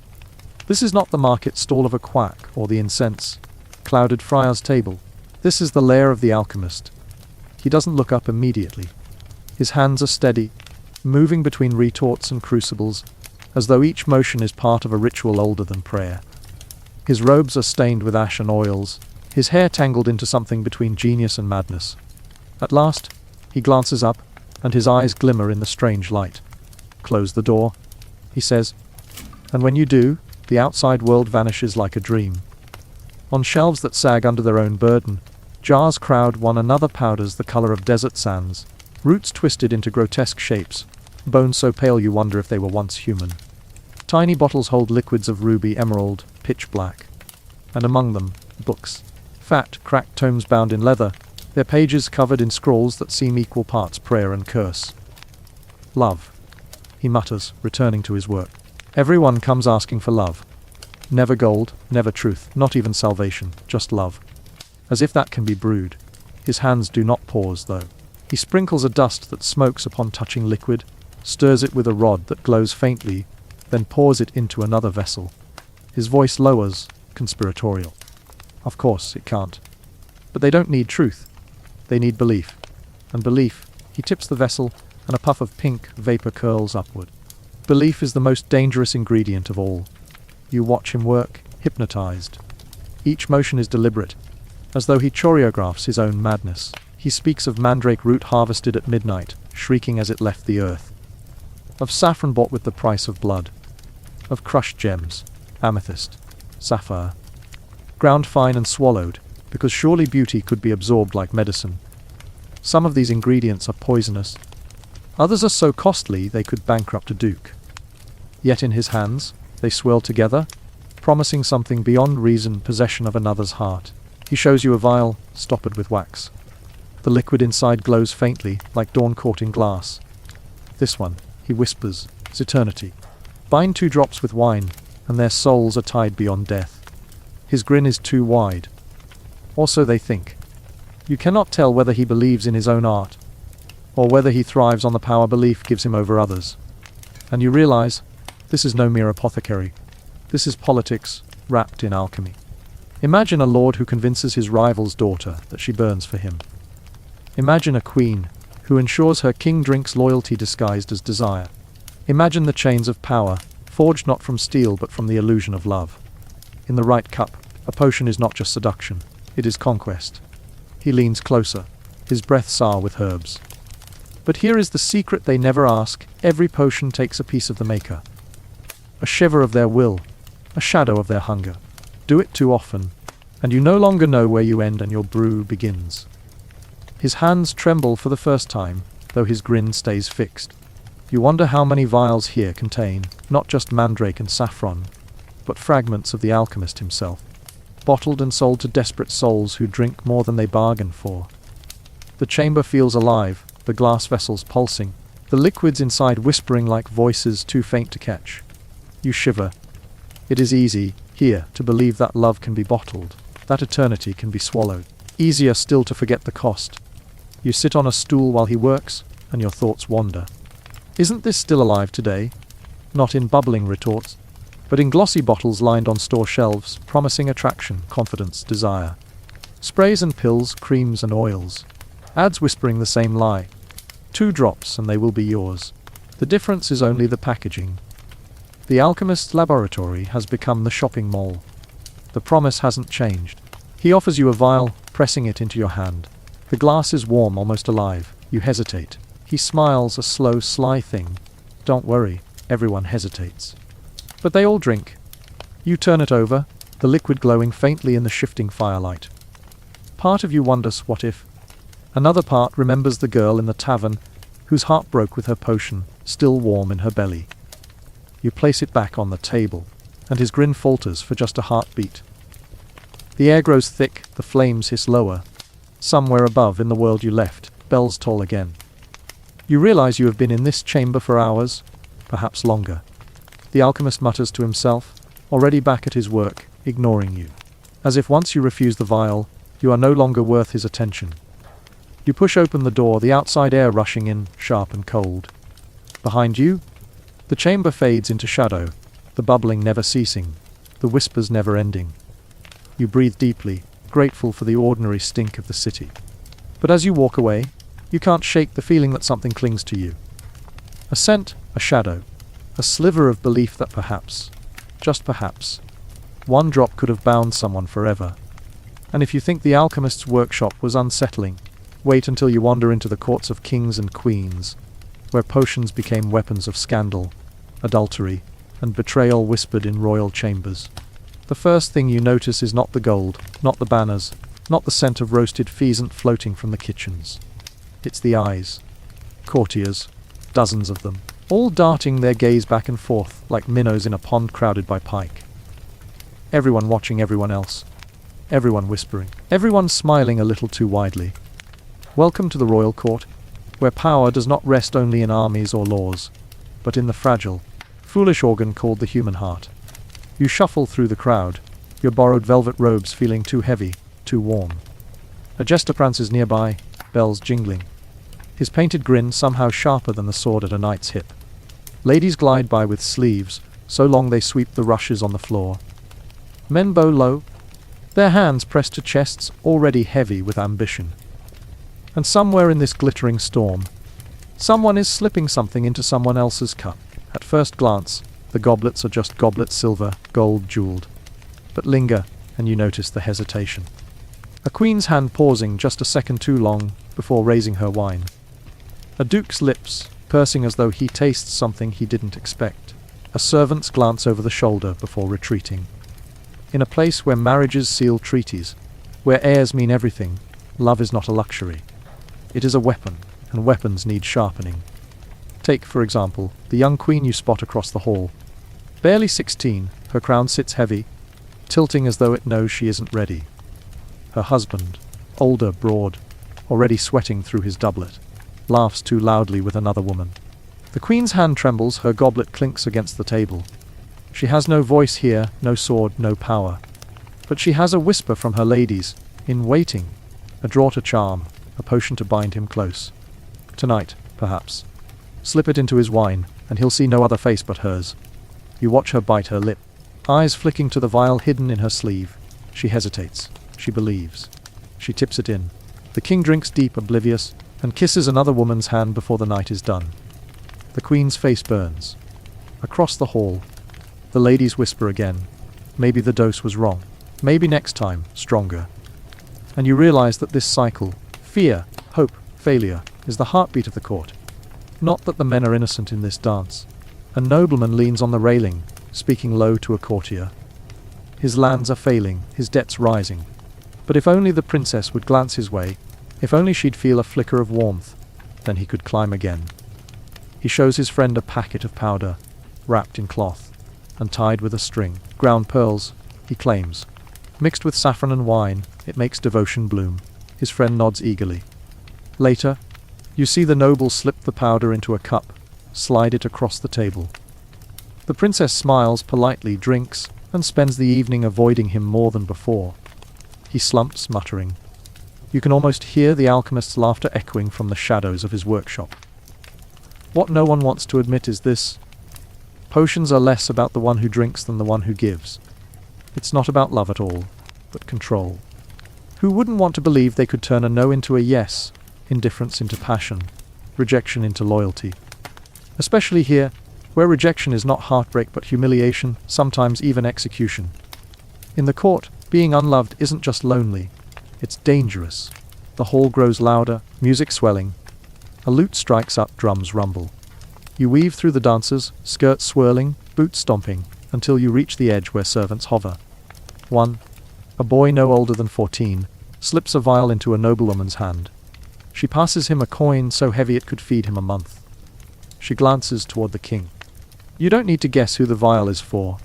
This is not the market stall of a quack or the incense clouded friar's table. This is the lair of the alchemist. He doesn't look up immediately. His hands are steady, moving between retorts and crucibles, as though each motion is part of a ritual older than prayer. His robes are stained with ash and oils, his hair tangled into something between genius and madness. At last, he glances up, and his eyes glimmer in the strange light. "Close the door," he says. And when you do, the outside world vanishes like a dream. On shelves that sag under their own burden, jars crowd one another, powders the color of desert sands, roots twisted into grotesque shapes, bones so pale you wonder if they were once human. Tiny bottles hold liquids of ruby, emerald, pitch black. And among them, books. Fat, cracked tomes bound in leather, their pages covered in scrolls that seem equal parts prayer and curse. "Love," he mutters, returning to his work. "Everyone comes asking for love. Never gold, never truth, not even salvation, just love." As if that can be brewed. His hands do not pause, though. He sprinkles a dust that smokes upon touching liquid, stirs it with a rod that glows faintly, then pours it into another vessel. His voice lowers, conspiratorial. Of course, it can't. But they don't need truth. They need belief. And belief, he tips the vessel, and a puff of pink vapor curls upward. Belief is the most dangerous ingredient of all. You watch him work, hypnotized. Each motion is deliberate, as though he choreographs his own madness. He speaks of mandrake root harvested at midnight, shrieking as it left the earth. Of saffron bought with the price of blood. Of crushed gems, amethyst, sapphire. Ground fine and swallowed, because surely beauty could be absorbed like medicine. Some of these ingredients are poisonous. Others are so costly they could bankrupt a duke. Yet in his hands, they swirl together, promising something beyond reason, possession of another's heart. He shows you a vial, stoppered with wax. The liquid inside glows faintly, like dawn caught in glass. "This one," he whispers, "is eternity. Bind 2 drops with wine, and their souls are tied beyond death." His grin is too wide. Or so they think. You cannot tell whether he believes in his own art, or whether he thrives on the power belief gives him over others. And you realize, this is no mere apothecary. This is politics, wrapped in alchemy. Imagine a lord who convinces his rival's daughter that she burns for him. Imagine a queen who ensures her king drinks loyalty disguised as desire. Imagine the chains of power, forged not from steel but from the illusion of love. In the right cup, a potion is not just seduction, it is conquest. He leans closer, his breath sour with herbs. But here is the secret they never ask: every potion takes a piece of the maker. A shiver of their will, a shadow of their hunger. Do it too often, and you no longer know where you end and your brew begins. His hands tremble for the first time, though his grin stays fixed. You wonder how many vials here contain, not just mandrake and saffron, but fragments of the alchemist himself, bottled and sold to desperate souls who drink more than they bargain for. The chamber feels alive, the glass vessels pulsing, the liquids inside whispering like voices too faint to catch. You shiver. It is easy, here, to believe that love can be bottled, that eternity can be swallowed. Easier still to forget the cost. You sit on a stool while he works, and your thoughts wander. Isn't this still alive today? Not in bubbling retorts, but in glossy bottles lined on store shelves, promising attraction, confidence, desire. Sprays and pills, creams and oils. Ads whispering the same lie. 2 drops and they will be yours. The difference is only the packaging. The alchemist's laboratory has become the shopping mall. The promise hasn't changed. He offers you a vial, pressing it into your hand. The glass is warm, almost alive. You hesitate. He smiles, a slow, sly thing. Don't worry, everyone hesitates. But they all drink. You turn it over, the liquid glowing faintly in the shifting firelight. Part of you wonders what if. Another part remembers the girl in the tavern, whose heart broke with her potion, still warm in her belly. You place it back on the table, and his grin falters for just a heartbeat. The air grows thick, the flames hiss lower. Somewhere above in the world you left, bells toll again. You realize you have been in this chamber for hours, perhaps longer. The alchemist mutters to himself, already back at his work, ignoring you. As if once you refuse the vial, you are no longer worth his attention. You push open the door, the outside air rushing in, sharp and cold. Behind you, the chamber fades into shadow, the bubbling never ceasing, the whispers never ending. You breathe deeply, grateful for the ordinary stink of the city. But as you walk away, you can't shake the feeling that something clings to you. A scent, a shadow, a sliver of belief that perhaps, just perhaps, one drop could have bound someone forever. And if you think the alchemist's workshop was unsettling, wait until you wander into the courts of kings and queens, where potions became weapons of scandal, adultery, and betrayal whispered in royal chambers. The first thing you notice is not the gold, not the banners, not the scent of roasted pheasant floating from the kitchens. It's the eyes. Courtiers, dozens of them, all darting their gaze back and forth like minnows in a pond crowded by pike. Everyone watching everyone else. Everyone whispering. Everyone smiling a little too widely. Welcome to the royal court, where power does not rest only in armies or laws, but in the fragile, foolish organ called the human heart. You shuffle through the crowd, your borrowed velvet robes feeling too heavy, too warm. A jester prances nearby, bells jingling. His painted grin somehow sharper than the sword at a knight's hip. Ladies glide by with sleeves, so long they sweep the rushes on the floor. Men bow low, their hands pressed to chests already heavy with ambition. And somewhere in this glittering storm, someone is slipping something into someone else's cup. At first glance, the goblets are just goblets, silver, gold jeweled. But linger, and you notice the hesitation. A queen's hand pausing just a second too long before raising her wine. A duke's lips, pursing as though he tastes something he didn't expect. A servant's glance over the shoulder before retreating. In a place where marriages seal treaties, where heirs mean everything, love is not a luxury. It is a weapon, and weapons need sharpening. Take, for example, the young queen you spot across the hall. Barely 16, her crown sits heavy, tilting as though it knows she isn't ready. Her husband, older, broad, already sweating through his doublet, laughs too loudly with another woman. The queen's hand trembles, her goblet clinks against the table. She has no voice here, no sword, no power. But she has a whisper from her ladies, in waiting, a draught to charm, a potion to bind him close. Tonight, perhaps. Slip it into his wine, and he'll see no other face but hers. You watch her bite her lip, eyes flicking to the vial hidden in her sleeve. She hesitates. She believes. She tips it in. The king drinks deep, oblivious, and kisses another woman's hand before the night is done. The queen's face burns. Across the hall, the ladies whisper again. Maybe the dose was wrong. Maybe next time, stronger. And you realize that this cycle, fear, hope, failure, is the heartbeat of the court. Not that the men are innocent in this dance. A nobleman leans on the railing, speaking low to a courtier. His lands are failing, his debts rising. But if only the princess would glance his way, if only she'd feel a flicker of warmth, then he could climb again. He shows his friend a packet of powder, wrapped in cloth, and tied with a string. Ground pearls, he claims. Mixed with saffron and wine, it makes devotion bloom. His friend nods eagerly. Later, you see the noble slip the powder into a cup, slide it across the table. The princess smiles politely, drinks, and spends the evening avoiding him more than before. He slumps, muttering. You can almost hear the alchemist's laughter echoing from the shadows of his workshop. What no one wants to admit is this. Potions are less about the one who drinks than the one who gives. It's not about love at all, but control. Who wouldn't want to believe they could turn a no into a yes, indifference into passion, rejection into loyalty? Especially here, where rejection is not heartbreak but humiliation, sometimes even execution. In the court, being unloved isn't just lonely, it's dangerous. The hall grows louder, music swelling. A lute strikes up, drums rumble. You weave through the dancers, skirts swirling, boots stomping, until you reach the edge where servants hover. One, a boy no older than 14, slips a vial into a noblewoman's hand. She passes him a coin so heavy it could feed him a month. She glances toward the king. You don't need to guess who the vial is for.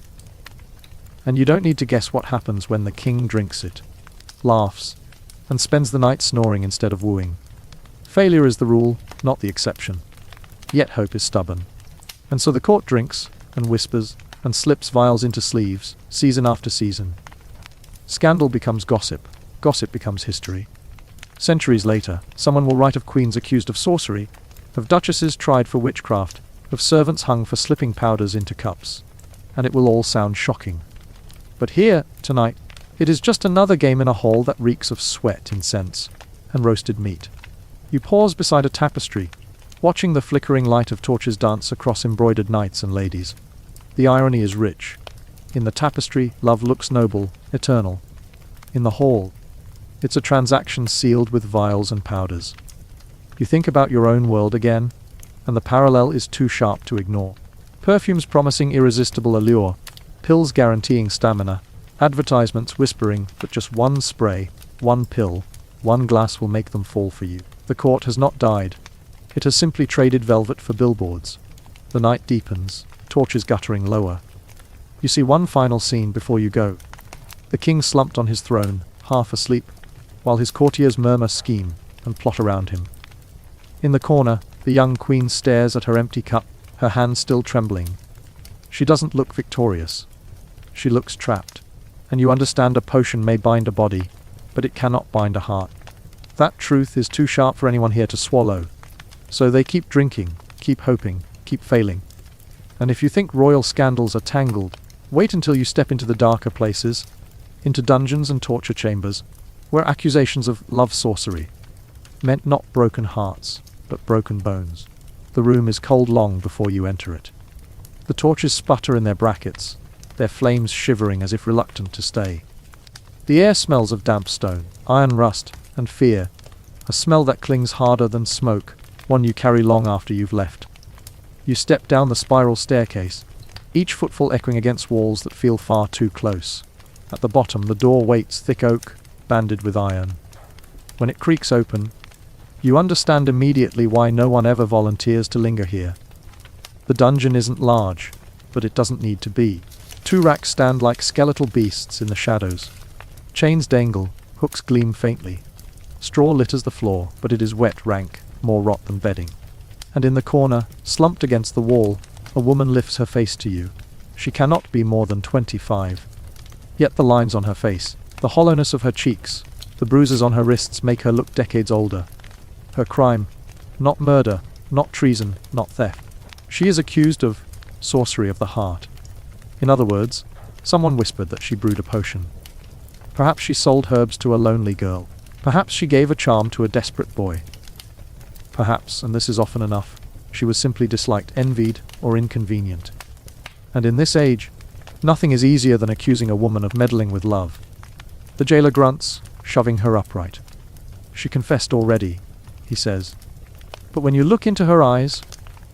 And you don't need to guess what happens when the king drinks it, laughs, and spends the night snoring instead of wooing. Failure is the rule, not the exception. Yet hope is stubborn. And so the court drinks, and whispers, and slips vials into sleeves, season after season. Scandal becomes gossip. Gossip becomes history. Centuries later, someone will write of queens accused of sorcery, of duchesses tried for witchcraft, of servants hung for slipping powders into cups. And it will all sound shocking. But here, tonight, it is just another game in a hall that reeks of sweat, incense, and roasted meat. You pause beside a tapestry, watching the flickering light of torches dance across embroidered knights and ladies. The irony is rich. In the tapestry, love looks noble, eternal. In the hall, it's a transaction sealed with vials and powders. You think about your own world again, and the parallel is too sharp to ignore. Perfumes promising irresistible allure, pills guaranteeing stamina, advertisements whispering that just one spray, one pill, one glass will make them fall for you. The court has not died. It has simply traded velvet for billboards. The night deepens, torches guttering lower. You see one final scene before you go. The king slumped on his throne, half asleep, while his courtiers murmur, scheme, and plot around him. In the corner, the young queen stares at her empty cup, her hand still trembling. She doesn't look victorious. She looks trapped. And you understand a potion may bind a body, but it cannot bind a heart. That truth is too sharp for anyone here to swallow. So they keep drinking, keep hoping, keep failing. And if you think royal scandals are tangled, wait until you step into the darker places, into dungeons and torture chambers, where accusations of love sorcery meant not broken hearts, but broken bones. The room is cold long before you enter it. The torches sputter in their brackets, their flames shivering as if reluctant to stay. The air smells of damp stone, iron rust, and fear, a smell that clings harder than smoke, one you carry long after you've left. You step down the spiral staircase, each footfall echoing against walls that feel far too close. At the bottom, the door waits, thick oak, banded with iron. When it creaks open, you understand immediately why no one ever volunteers to linger here. The dungeon isn't large, but it doesn't need to be. 2 racks stand like skeletal beasts in the shadows. Chains dangle, hooks gleam faintly. Straw litters the floor, but it is wet, rank, more rot than bedding. And in the corner, slumped against the wall, a woman lifts her face to you. She cannot be more than 25. Yet the lines on her face, the hollowness of her cheeks, the bruises on her wrists make her look decades older. Her crime, not murder, not treason, not theft. She is accused of sorcery of the heart. In other words, someone whispered that she brewed a potion. Perhaps she sold herbs to a lonely girl. Perhaps she gave a charm to a desperate boy. Perhaps, and this is often enough, she was simply disliked, envied, or inconvenient. And in this age, nothing is easier than accusing a woman of meddling with love. The jailer grunts, shoving her upright. She confessed already, he says. But when you look into her eyes,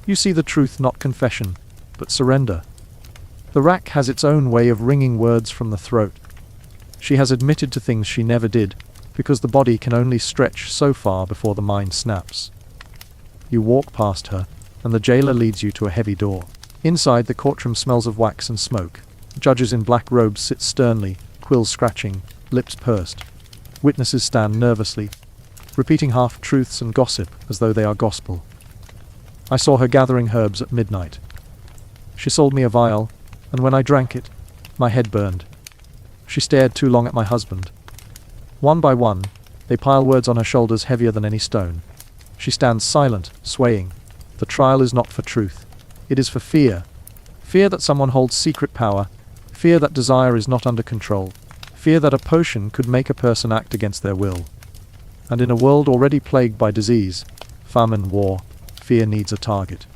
you see the truth, not confession, but surrender. The rack has its own way of wringing words from the throat. She has admitted to things she never did, because the body can only stretch so far before the mind snaps. You walk past her, and the jailer leads you to a heavy door. Inside, the courtroom smells of wax and smoke. Judges in black robes sit sternly, quills scratching, lips pursed. Witnesses stand nervously, repeating half-truths and gossip as though they are gospel. I saw her gathering herbs at midnight. She sold me a vial, and when I drank it, my head burned. She stared too long at my husband. One by one, they pile words on her shoulders heavier than any stone. She stands silent, swaying. The trial is not for truth. It is for fear. Fear that someone holds secret power. Fear that desire is not under control. Fear that a potion could make a person act against their will. And in a world already plagued by disease, famine, war, fear needs a target.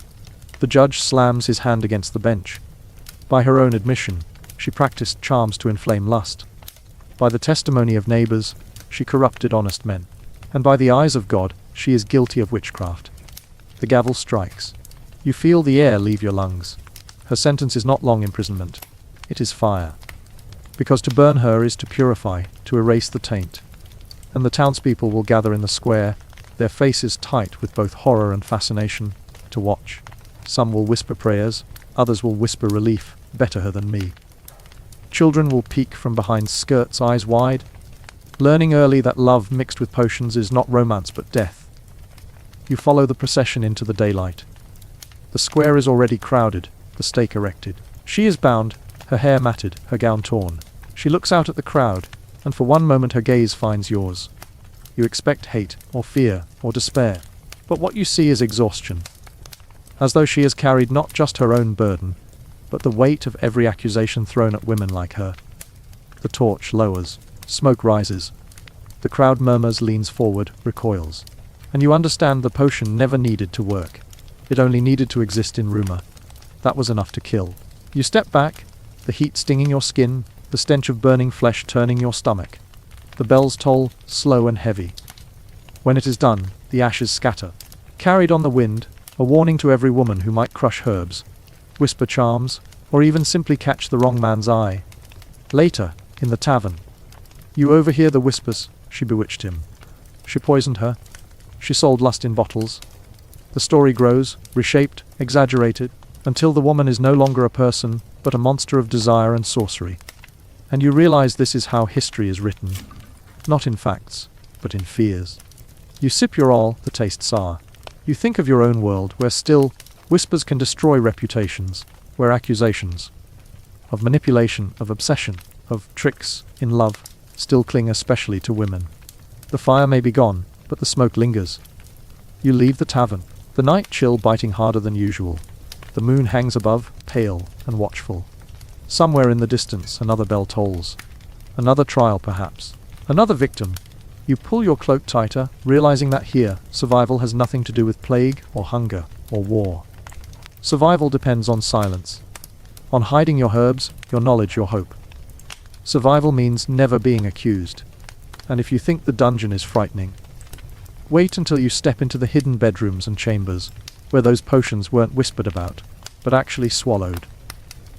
The judge slams his hand against the bench. By her own admission, she practiced charms to inflame lust. By the testimony of neighbors, she corrupted honest men. And by the eyes of God, she is guilty of witchcraft. The gavel strikes. You feel the air leave your lungs. Her sentence is not long imprisonment. It is fire. Because to burn her is to purify, to erase the taint. And the townspeople will gather in the square, their faces tight with both horror and fascination, to watch. Some will whisper prayers, others will whisper relief, better her than me. Children will peek from behind skirts, eyes wide, learning early that love mixed with potions is not romance but death. You follow the procession into the daylight. The square is already crowded, the stake erected. She is bound, her hair matted, her gown torn. She looks out at the crowd, and for one moment her gaze finds yours. You expect hate, or fear, or despair, but what you see is exhaustion. As though she has carried not just her own burden, but the weight of every accusation thrown at women like her. The torch lowers. Smoke rises. The crowd murmurs, leans forward, recoils. And you understand the potion never needed to work. It only needed to exist in rumor. That was enough to kill. You step back, the heat stinging your skin, the stench of burning flesh turning your stomach. The bells toll, slow and heavy. When it is done, the ashes scatter, carried on the wind, a warning to every woman who might crush herbs, whisper charms, or even simply catch the wrong man's eye. Later, in the tavern, you overhear the whispers. She bewitched him. She poisoned her. She sold lust in bottles. The story grows, reshaped, exaggerated, until the woman is no longer a person, but a monster of desire and sorcery. And you realize this is how history is written. Not in facts, but in fears. You sip your all, the taste sour. You think of your own world, where still, whispers can destroy reputations, where accusations of manipulation, of obsession, of tricks, in love, still cling especially to women. The fire may be gone, but the smoke lingers. You leave the tavern, the night chill biting harder than usual. The moon hangs above, pale and watchful. Somewhere in the distance, another bell tolls. Another trial, perhaps. Another victim. You pull your cloak tighter, realizing that here, survival has nothing to do with plague or hunger or war. Survival depends on silence. On hiding your herbs, your knowledge, your hope. Survival means never being accused. And if you think the dungeon is frightening, wait until you step into the hidden bedrooms and chambers, where those potions weren't whispered about, but actually swallowed.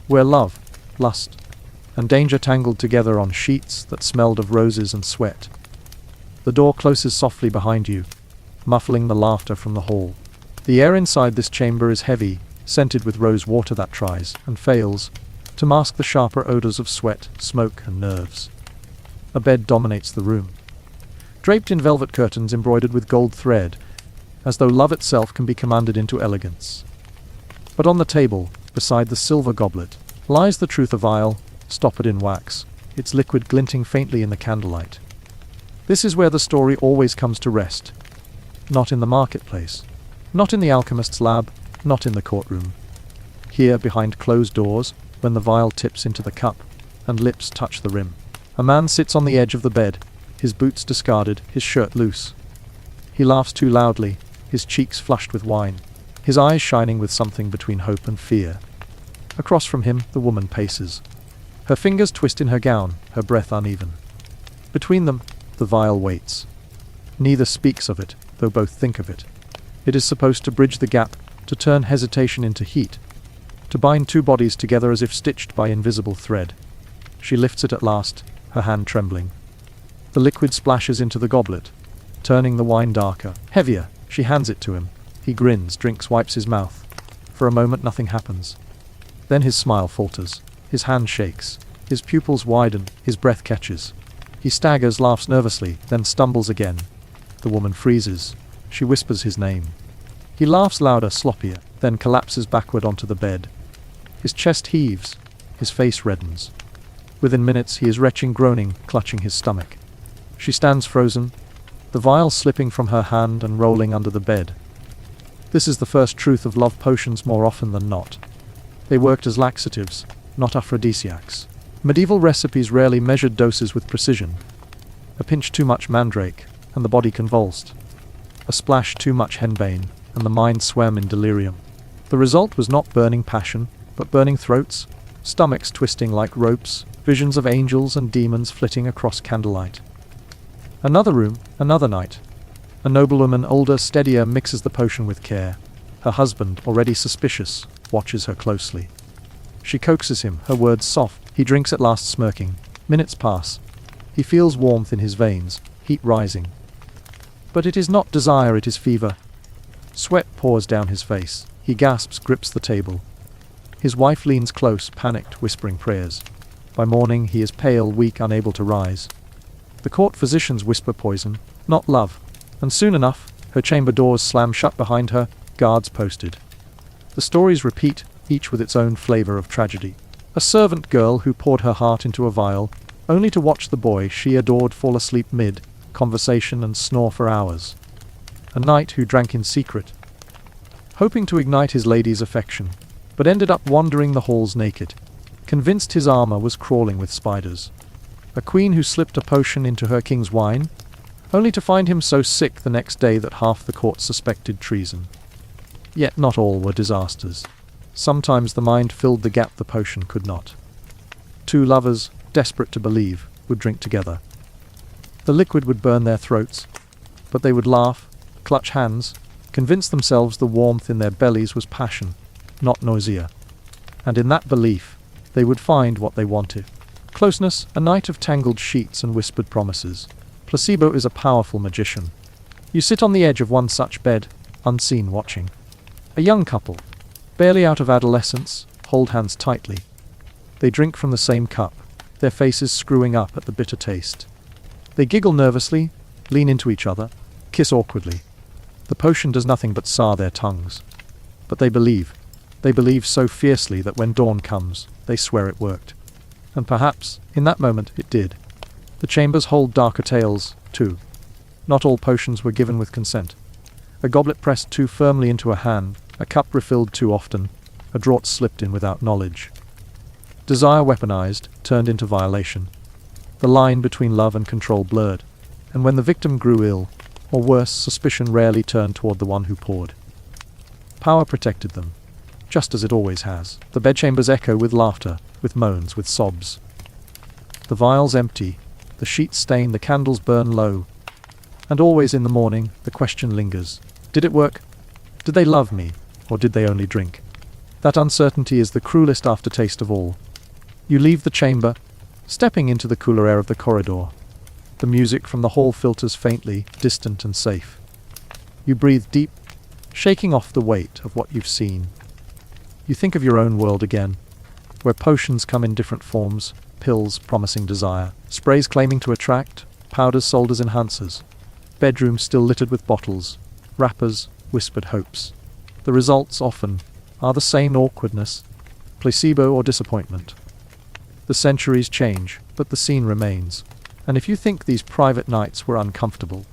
Where love, lust, and danger tangled together on sheets that smelled of roses and sweat. The door closes softly behind you, muffling the laughter from the hall. The air inside this chamber is heavy, scented with rose water that tries, and fails, to mask the sharper odors of sweat, smoke, and nerves. A bed dominates the room, draped in velvet curtains embroidered with gold thread, as though love itself can be commanded into elegance. But on the table, beside the silver goblet, lies the truth, a vial, stoppered in wax, its liquid glinting faintly in the candlelight. This is where the story always comes to rest. Not in the marketplace, not in the alchemist's lab, not in the courtroom. Here, behind closed doors, when the vial tips into the cup, and lips touch the rim. A man sits on the edge of the bed, his boots discarded, his shirt loose. He laughs too loudly, his cheeks flushed with wine, his eyes shining with something between hope and fear. Across from him, the woman paces. Her fingers twist in her gown, her breath uneven. Between them, the vial waits. Neither speaks of it, though both think of it. It is supposed to bridge the gap, to turn hesitation into heat, to bind two bodies together as if stitched by invisible thread. She lifts it at last, her hand trembling. The liquid splashes into the goblet, turning the wine darker, heavier. She hands it to him. He grins, drinks, wipes his mouth. For a moment nothing happens. Then his smile falters. His hand shakes. His pupils widen. His breath catches. He staggers, laughs nervously, then stumbles again. The woman freezes. She whispers his name. He laughs louder, sloppier, then collapses backward onto the bed. His chest heaves. His face reddens. Within minutes he is retching, groaning, clutching his stomach. She stands frozen, the vial slipping from her hand and rolling under the bed. This is the first truth of love potions more often than not. They worked as laxatives, not aphrodisiacs. Medieval recipes rarely measured doses with precision. A pinch too much mandrake, and the body convulsed. A splash too much henbane, and the mind swam in delirium. The result was not burning passion, but burning throats, stomachs twisting like ropes, visions of angels and demons flitting across candlelight. Another room, another night. A noblewoman, older, steadier, mixes the potion with care. Her husband, already suspicious, watches her closely. She coaxes him, her words soft. He drinks at last, smirking. Minutes pass. He feels warmth in his veins, heat rising. But it is not desire, it is fever. Sweat pours down his face. He gasps, grips the table. His wife leans close, panicked, whispering prayers. By morning he is pale, weak, unable to rise. The court physicians whisper poison, not love, and soon enough, her chamber doors slam shut behind her, guards posted. The stories repeat, each with its own flavor of tragedy. A servant girl who poured her heart into a vial, only to watch the boy she adored fall asleep mid-conversation and snore for hours. A knight who drank in secret, hoping to ignite his lady's affection, but ended up wandering the halls naked, convinced his armor was crawling with spiders. A queen who slipped a potion into her king's wine, only to find him so sick the next day that half the court suspected treason. Yet not all were disasters. Sometimes the mind filled the gap the potion could not. Two lovers, desperate to believe, would drink together. The liquid would burn their throats, but they would laugh, clutch hands, convince themselves the warmth in their bellies was passion, not nausea. And in that belief, they would find what they wanted. Closeness, a night of tangled sheets and whispered promises. Placebo is a powerful magician. You sit on the edge of one such bed, unseen watching. A young couple, barely out of adolescence, hold hands tightly. They drink from the same cup, their faces screwing up at the bitter taste. They giggle nervously, lean into each other, kiss awkwardly. The potion does nothing but sour their tongues. But they believe. They believe so fiercely that when dawn comes, they swear it worked. And perhaps, in that moment, it did. The chambers hold darker tales, too. Not all potions were given with consent. A goblet pressed too firmly into a hand, a cup refilled too often, a draught slipped in without knowledge. Desire weaponized, turned into violation. The line between love and control blurred, and when the victim grew ill, or worse, suspicion rarely turned toward the one who poured. Power protected them, just as it always has. The bedchambers echo with laughter, with moans, with sobs. The vials empty, the sheets stain, the candles burn low, and always in the morning the question lingers. Did it work? Did they love me, or did they only drink? That uncertainty is the cruelest aftertaste of all. You leave the chamber, stepping into the cooler air of the corridor. The music from the hall filters faintly, distant and safe. You breathe deep, shaking off the weight of what you've seen. You think of your own world again, where potions come in different forms, pills promising desire, sprays claiming to attract, powders sold as enhancers, bedrooms still littered with bottles, wrappers, whispered hopes. The results often are the same: awkwardness, placebo or disappointment. The centuries change, but the scene remains. And if you think these private nights were uncomfortable,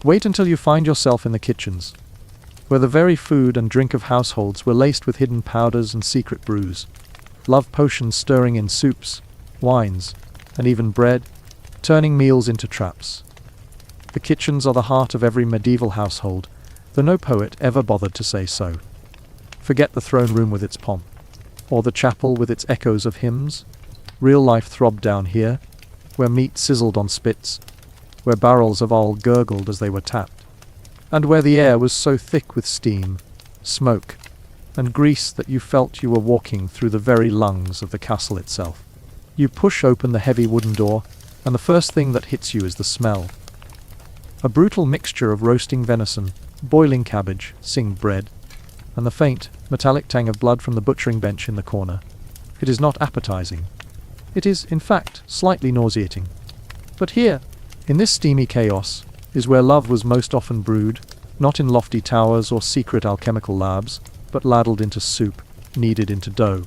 wait until you find yourself in the kitchens, where the very food and drink of households were laced with hidden powders and secret brews. Love potions stirring in soups, wines, and even bread, turning meals into traps. The kitchens are the heart of every medieval household, though no poet ever bothered to say so. Forget the throne room with its pomp, or the chapel with its echoes of hymns. Real life throbbed down here, where meat sizzled on spits, where barrels of oil gurgled as they were tapped, and where the air was so thick with steam, smoke, and grease that you felt you were walking through the very lungs of the castle itself. You push open the heavy wooden door, and the first thing that hits you is the smell. A brutal mixture of roasting venison, boiling cabbage, singed bread, and the faint, metallic tang of blood from the butchering bench in the corner. It is not appetizing. It is, in fact, slightly nauseating. But here, in this steamy chaos, is where love was most often brewed, not in lofty towers or secret alchemical labs, but ladled into soup, kneaded into dough,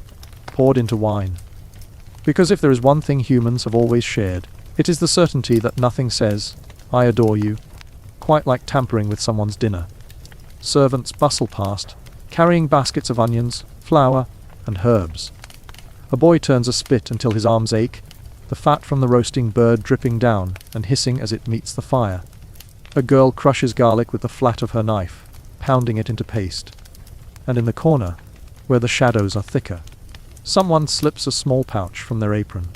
poured into wine. Because if there is one thing humans have always shared, it is the certainty that nothing says, "I adore you," quite like tampering with someone's dinner. Servants bustle past, carrying baskets of onions, flour, and herbs. A boy turns a spit until his arms ache, the fat from the roasting bird dripping down and hissing as it meets the fire. A girl crushes garlic with the flat of her knife, pounding it into paste. And in the corner, where the shadows are thicker, someone slips a small pouch from their apron.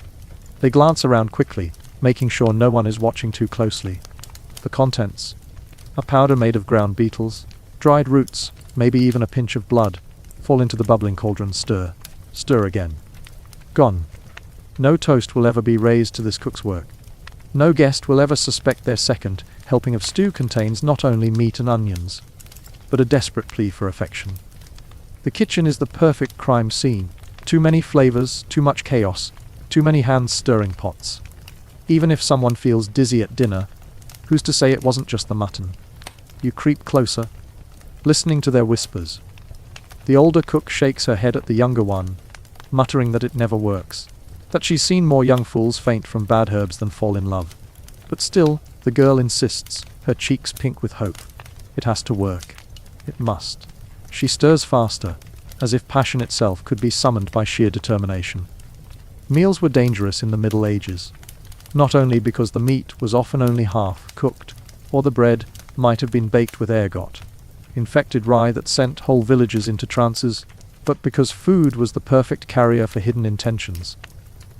They glance around quickly, making sure no one is watching too closely. The contents: a powder made of ground beetles, dried roots, maybe even a pinch of blood, fall into the bubbling cauldron. Stir. Stir again. Gone. No toast will ever be raised to this cook's work. No guest will ever suspect their second helping of stew contains not only meat and onions, but a desperate plea for affection. The kitchen is the perfect crime scene. Too many flavors, too much chaos, too many hands stirring pots. Even if someone feels dizzy at dinner, who's to say it wasn't just the mutton? You creep closer, listening to their whispers. The older cook shakes her head at the younger one, muttering that it never works, that she's seen more young fools faint from bad herbs than fall in love. But still, the girl insists, her cheeks pink with hope. It has to work. It must. She stirs faster, as if passion itself could be summoned by sheer determination. Meals were dangerous in the Middle Ages, not only because the meat was often only half cooked, or the bread might have been baked with ergot, infected rye that sent whole villages into trances, but because food was the perfect carrier for hidden intentions.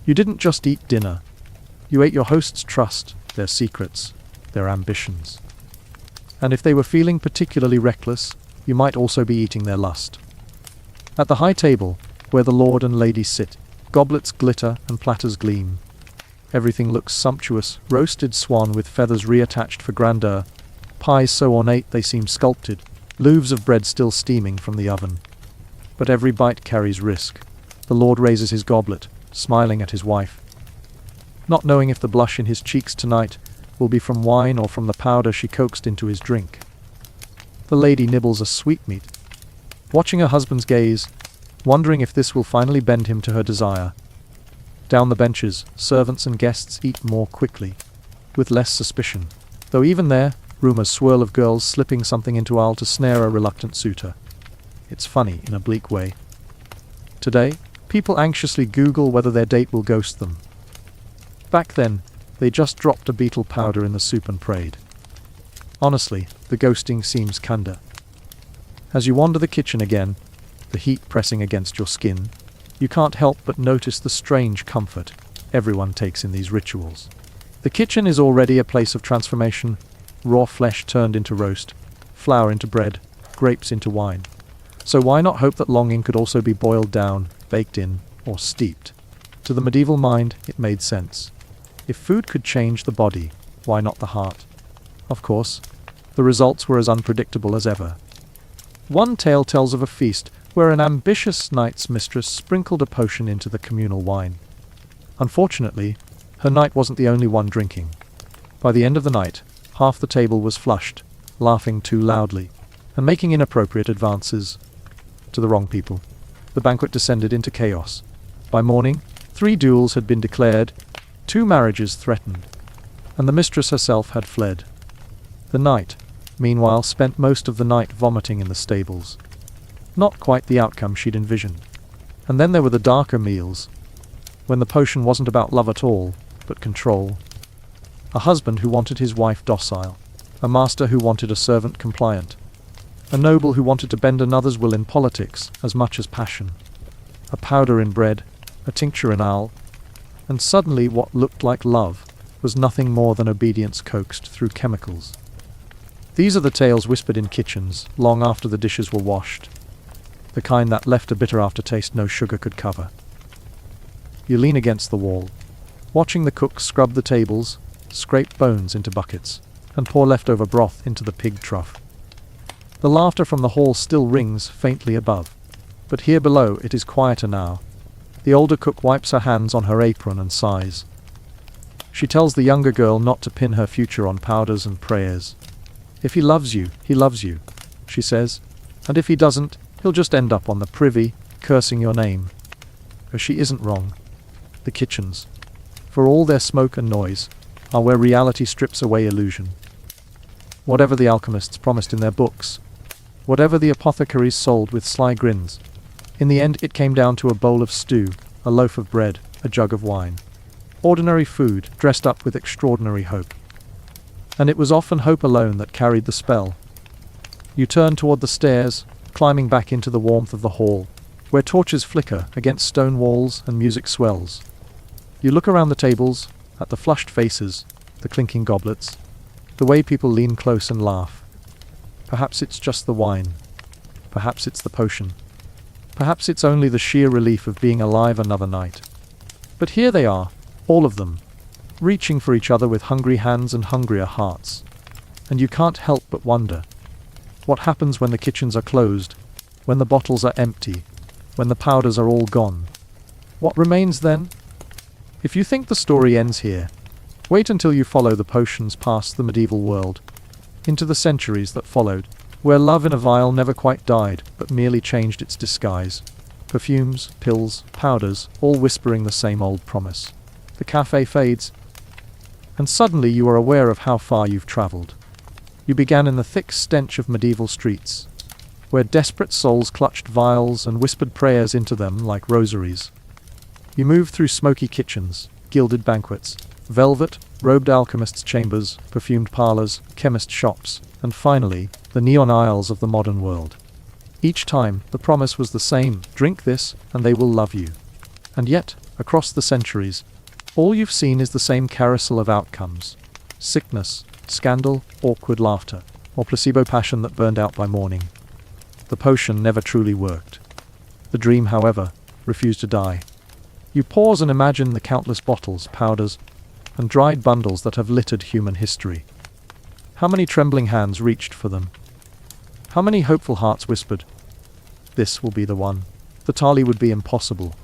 You didn't just eat dinner. You ate your host's trust, their secrets, their ambitions. And if they were feeling particularly reckless, you might also be eating their lust. At the high table, where the lord and lady sit, goblets glitter and platters gleam. Everything looks sumptuous, roasted swan with feathers reattached for grandeur, pies so ornate they seem sculpted, loaves of bread still steaming from the oven. But every bite carries risk. The lord raises his goblet, smiling at his wife, not knowing if the blush in his cheeks tonight will be from wine or from the powder she coaxed into his drink. The lady nibbles a sweetmeat, watching her husband's gaze, wondering if this will finally bend him to her desire. Down the benches, servants and guests eat more quickly, with less suspicion, though even there, rumors swirl of girls slipping something into aisle to snare a reluctant suitor. It's funny in a bleak way. Today, people anxiously Google whether their date will ghost them. Back then, they just dropped a beetle powder in the soup and prayed. Honestly, the ghosting seems kinder. As you wander the kitchen again, the heat pressing against your skin, you can't help but notice the strange comfort everyone takes in these rituals. The kitchen is already a place of transformation, raw flesh turned into roast, flour into bread, grapes into wine. So why not hope that longing could also be boiled down, baked in, or steeped? To the medieval mind, it made sense. If food could change the body, why not the heart? Of course, the results were as unpredictable as ever. One tale tells of a feast where an ambitious knight's mistress sprinkled a potion into the communal wine. Unfortunately, her knight wasn't the only one drinking. By the end of the night, half the table was flushed, laughing too loudly, and making inappropriate advances to the wrong people. The banquet descended into chaos. By morning, 3 duels had been declared, 2 marriages threatened, and the mistress herself had fled. The knight, meanwhile, spent most of the night vomiting in the stables. Not quite the outcome she'd envisioned. And then there were the darker meals, when the potion wasn't about love at all, but control. A husband who wanted his wife docile, a master who wanted a servant compliant, a noble who wanted to bend another's will in politics as much as passion, a powder in bread, a tincture in ale, and suddenly what looked like love was nothing more than obedience coaxed through chemicals. These are the tales whispered in kitchens long after the dishes were washed, the kind that left a bitter aftertaste no sugar could cover. You lean against the wall, watching the cook scrub the tables, scrape bones into buckets, and pour leftover broth into the pig trough. The laughter from the hall still rings faintly above, but here below it is quieter now. The older cook wipes her hands on her apron and sighs. She tells the younger girl not to pin her future on powders and prayers. If he loves you, she says, and if he doesn't, he'll just end up on the privy, cursing your name. But she isn't wrong. The kitchens, for all their smoke and noise, are where reality strips away illusion. Whatever the alchemists promised in their books, whatever the apothecaries sold with sly grins, in the end it came down to a bowl of stew, a loaf of bread, a jug of wine. Ordinary food dressed up with extraordinary hope. And it was often hope alone that carried the spell. You turn toward the stairs, climbing back into the warmth of the hall, where torches flicker against stone walls and music swells. You look around the tables, at the flushed faces, the clinking goblets, the way people lean close and laugh. Perhaps it's just the wine. Perhaps it's the potion. Perhaps it's only the sheer relief of being alive another night. But here they are, all of them, reaching for each other with hungry hands and hungrier hearts. And you can't help but wonder, what happens when the kitchens are closed, when the bottles are empty, when the powders are all gone? What remains then? If you think the story ends here, wait until you follow the potions past the medieval world, into the centuries that followed, where love in a vial never quite died, but merely changed its disguise. Perfumes, pills, powders, all whispering the same old promise. The cafe fades, and suddenly you are aware of how far you've traveled. You began in the thick stench of medieval streets, where desperate souls clutched vials and whispered prayers into them like rosaries. You moved through smoky kitchens, gilded banquets, velvet, robed alchemists' chambers, perfumed parlors, chemist shops, and finally, the neon aisles of the modern world. Each time, the promise was the same: drink this, and they will love you. And yet, across the centuries, all you've seen is the same carousel of outcomes: sickness, scandal, awkward laughter, or placebo passion that burned out by morning. The potion never truly worked. The dream, however, refused to die. You pause and imagine the countless bottles, powders, and dried bundles that have littered human history. How many trembling hands reached for them? How many hopeful hearts whispered, "This will be the one"? The tally would be impossible.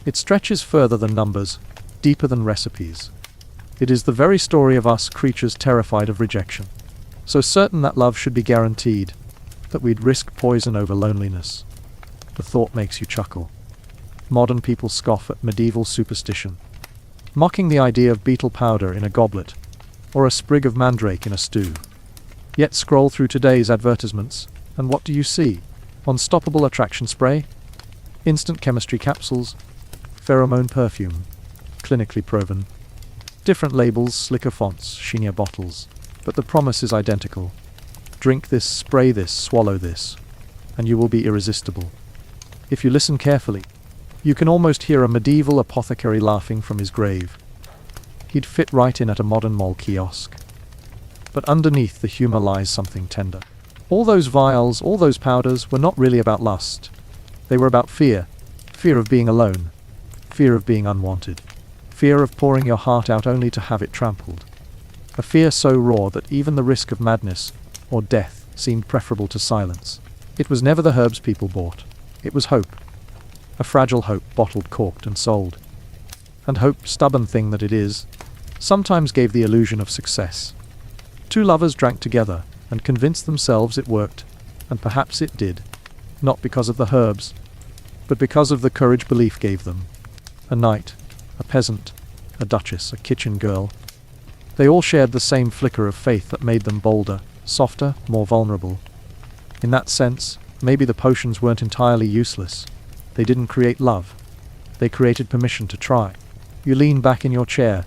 It stretches further than numbers, deeper than recipes. It is the very story of us creatures terrified of rejection, so certain that love should be guaranteed, that we'd risk poison over loneliness. The thought makes you chuckle. Modern people scoff at medieval superstition, mocking the idea of beetle powder in a goblet, or a sprig of mandrake in a stew. Yet scroll through today's advertisements, and what do you see? Unstoppable attraction spray? Instant chemistry capsules? Pheromone perfume? Clinically proven. Different labels, slicker fonts, sheenier bottles. But the promise is identical. Drink this, spray this, swallow this, and you will be irresistible. If you listen carefully, you can almost hear a medieval apothecary laughing from his grave. He'd fit right in at a modern mall kiosk. But underneath the humor lies something tender. All those vials, all those powders were not really about lust. They were about fear. Fear of being alone. Fear of being unwanted. Fear of pouring your heart out only to have it trampled. A fear so raw that even the risk of madness or death seemed preferable to silence. It was never the herbs people bought. It was hope. A fragile hope, bottled, corked, and sold. And hope, stubborn thing that it is, sometimes gave the illusion of success. Two lovers drank together and convinced themselves it worked, and perhaps it did, not because of the herbs, but because of the courage belief gave them. A knight, a peasant, a duchess, a kitchen girl. They all shared the same flicker of faith that made them bolder, softer, more vulnerable. In that sense, maybe the potions weren't entirely useless. They didn't create love. They created permission to try. You lean back in your chair,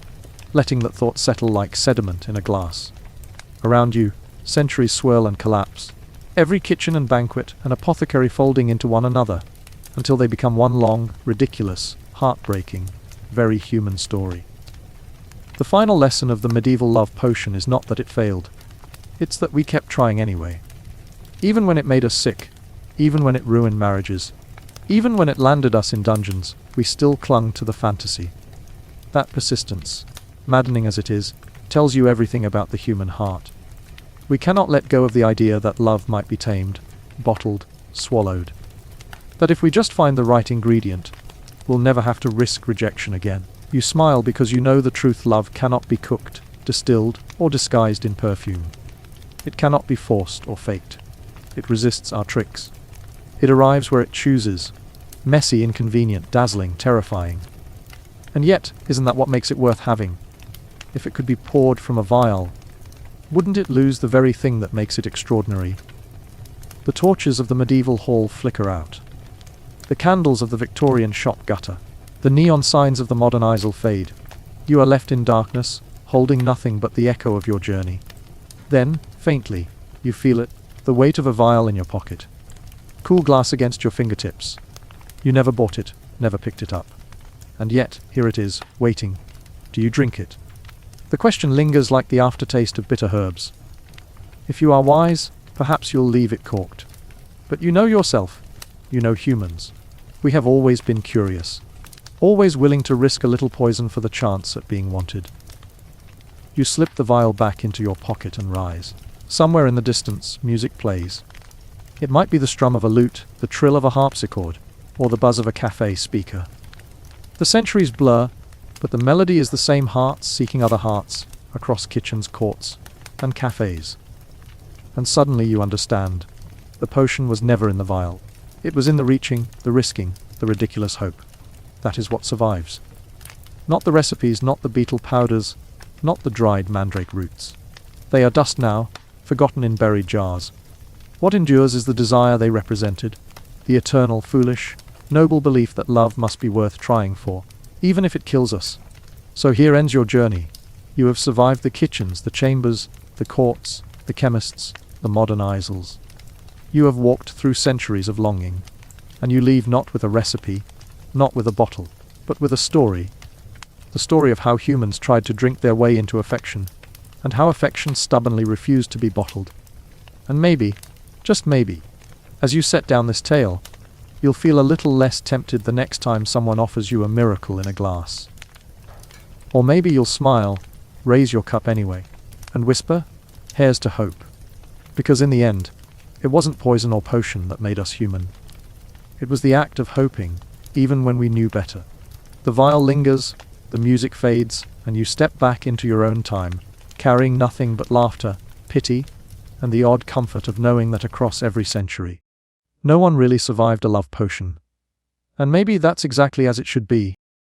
letting that thought settle like sediment in a glass. Around you, centuries swirl and collapse. Every kitchen and banquet and apothecary folding into one another, until they become one long, ridiculous, heartbreaking, very human story. The final lesson of the medieval love potion is not that it failed. It's that we kept trying anyway. Even when it made us sick, even when it ruined marriages, even when it landed us in dungeons, we still clung to the fantasy. That persistence, maddening as it is, tells you everything about the human heart. We cannot let go of the idea that love might be tamed, bottled, swallowed. That if we just find the right ingredient, we'll never have to risk rejection again. You smile because you know the truth: love cannot be cooked, distilled, or disguised in perfume. It cannot be forced or faked. It resists our tricks. It arrives where it chooses. Messy, inconvenient, dazzling, terrifying. And yet, isn't that what makes it worth having? If it could be poured from a vial, wouldn't it lose the very thing that makes it extraordinary? The torches of the medieval hall flicker out. The candles of the Victorian shop gutter. The neon signs of the modern aisle fade. You are left in darkness, holding nothing but the echo of your journey. Then, faintly, you feel it, the weight of a vial in your pocket. Cool glass against your fingertips. You never bought it, never picked it up. And yet, here it is, waiting. Do you drink it? The question lingers like the aftertaste of bitter herbs. If you are wise, perhaps you'll leave it corked. But you know yourself. You know humans. We have always been curious. Always willing to risk a little poison for the chance at being wanted. You slip the vial back into your pocket and rise. Somewhere in the distance, music plays. It might be the strum of a lute, the trill of a harpsichord, or the buzz of a cafe speaker. The centuries blur, but the melody is the same: hearts seeking other hearts, across kitchens, courts, and cafes. And suddenly you understand. The potion was never in the vial. It was in the reaching, the risking, the ridiculous hope. That is what survives. Not the recipes, not the beetle powders, not the dried mandrake roots. They are dust now, forgotten in buried jars. What endures is the desire they represented, the eternal, foolish, noble belief that love must be worth trying for, even if it kills us. So here ends your journey. You have survived the kitchens, the chambers, the courts, the chemists, the modern isles. You have walked through centuries of longing, and you leave not with a recipe, not with a bottle, but with a story. The story of how humans tried to drink their way into affection, and how affection stubbornly refused to be bottled. And maybe, just maybe, as you set down this tale, you'll feel a little less tempted the next time someone offers you a miracle in a glass. Or maybe you'll smile, raise your cup anyway, and whisper, "Here's to hope." Because in the end, it wasn't poison or potion that made us human. It was the act of hoping, even when we knew better. The vial lingers, the music fades, and you step back into your own time, carrying nothing but laughter, pity, and the odd comfort of knowing that across every century, no one really survived a love potion. And maybe that's exactly as it should be.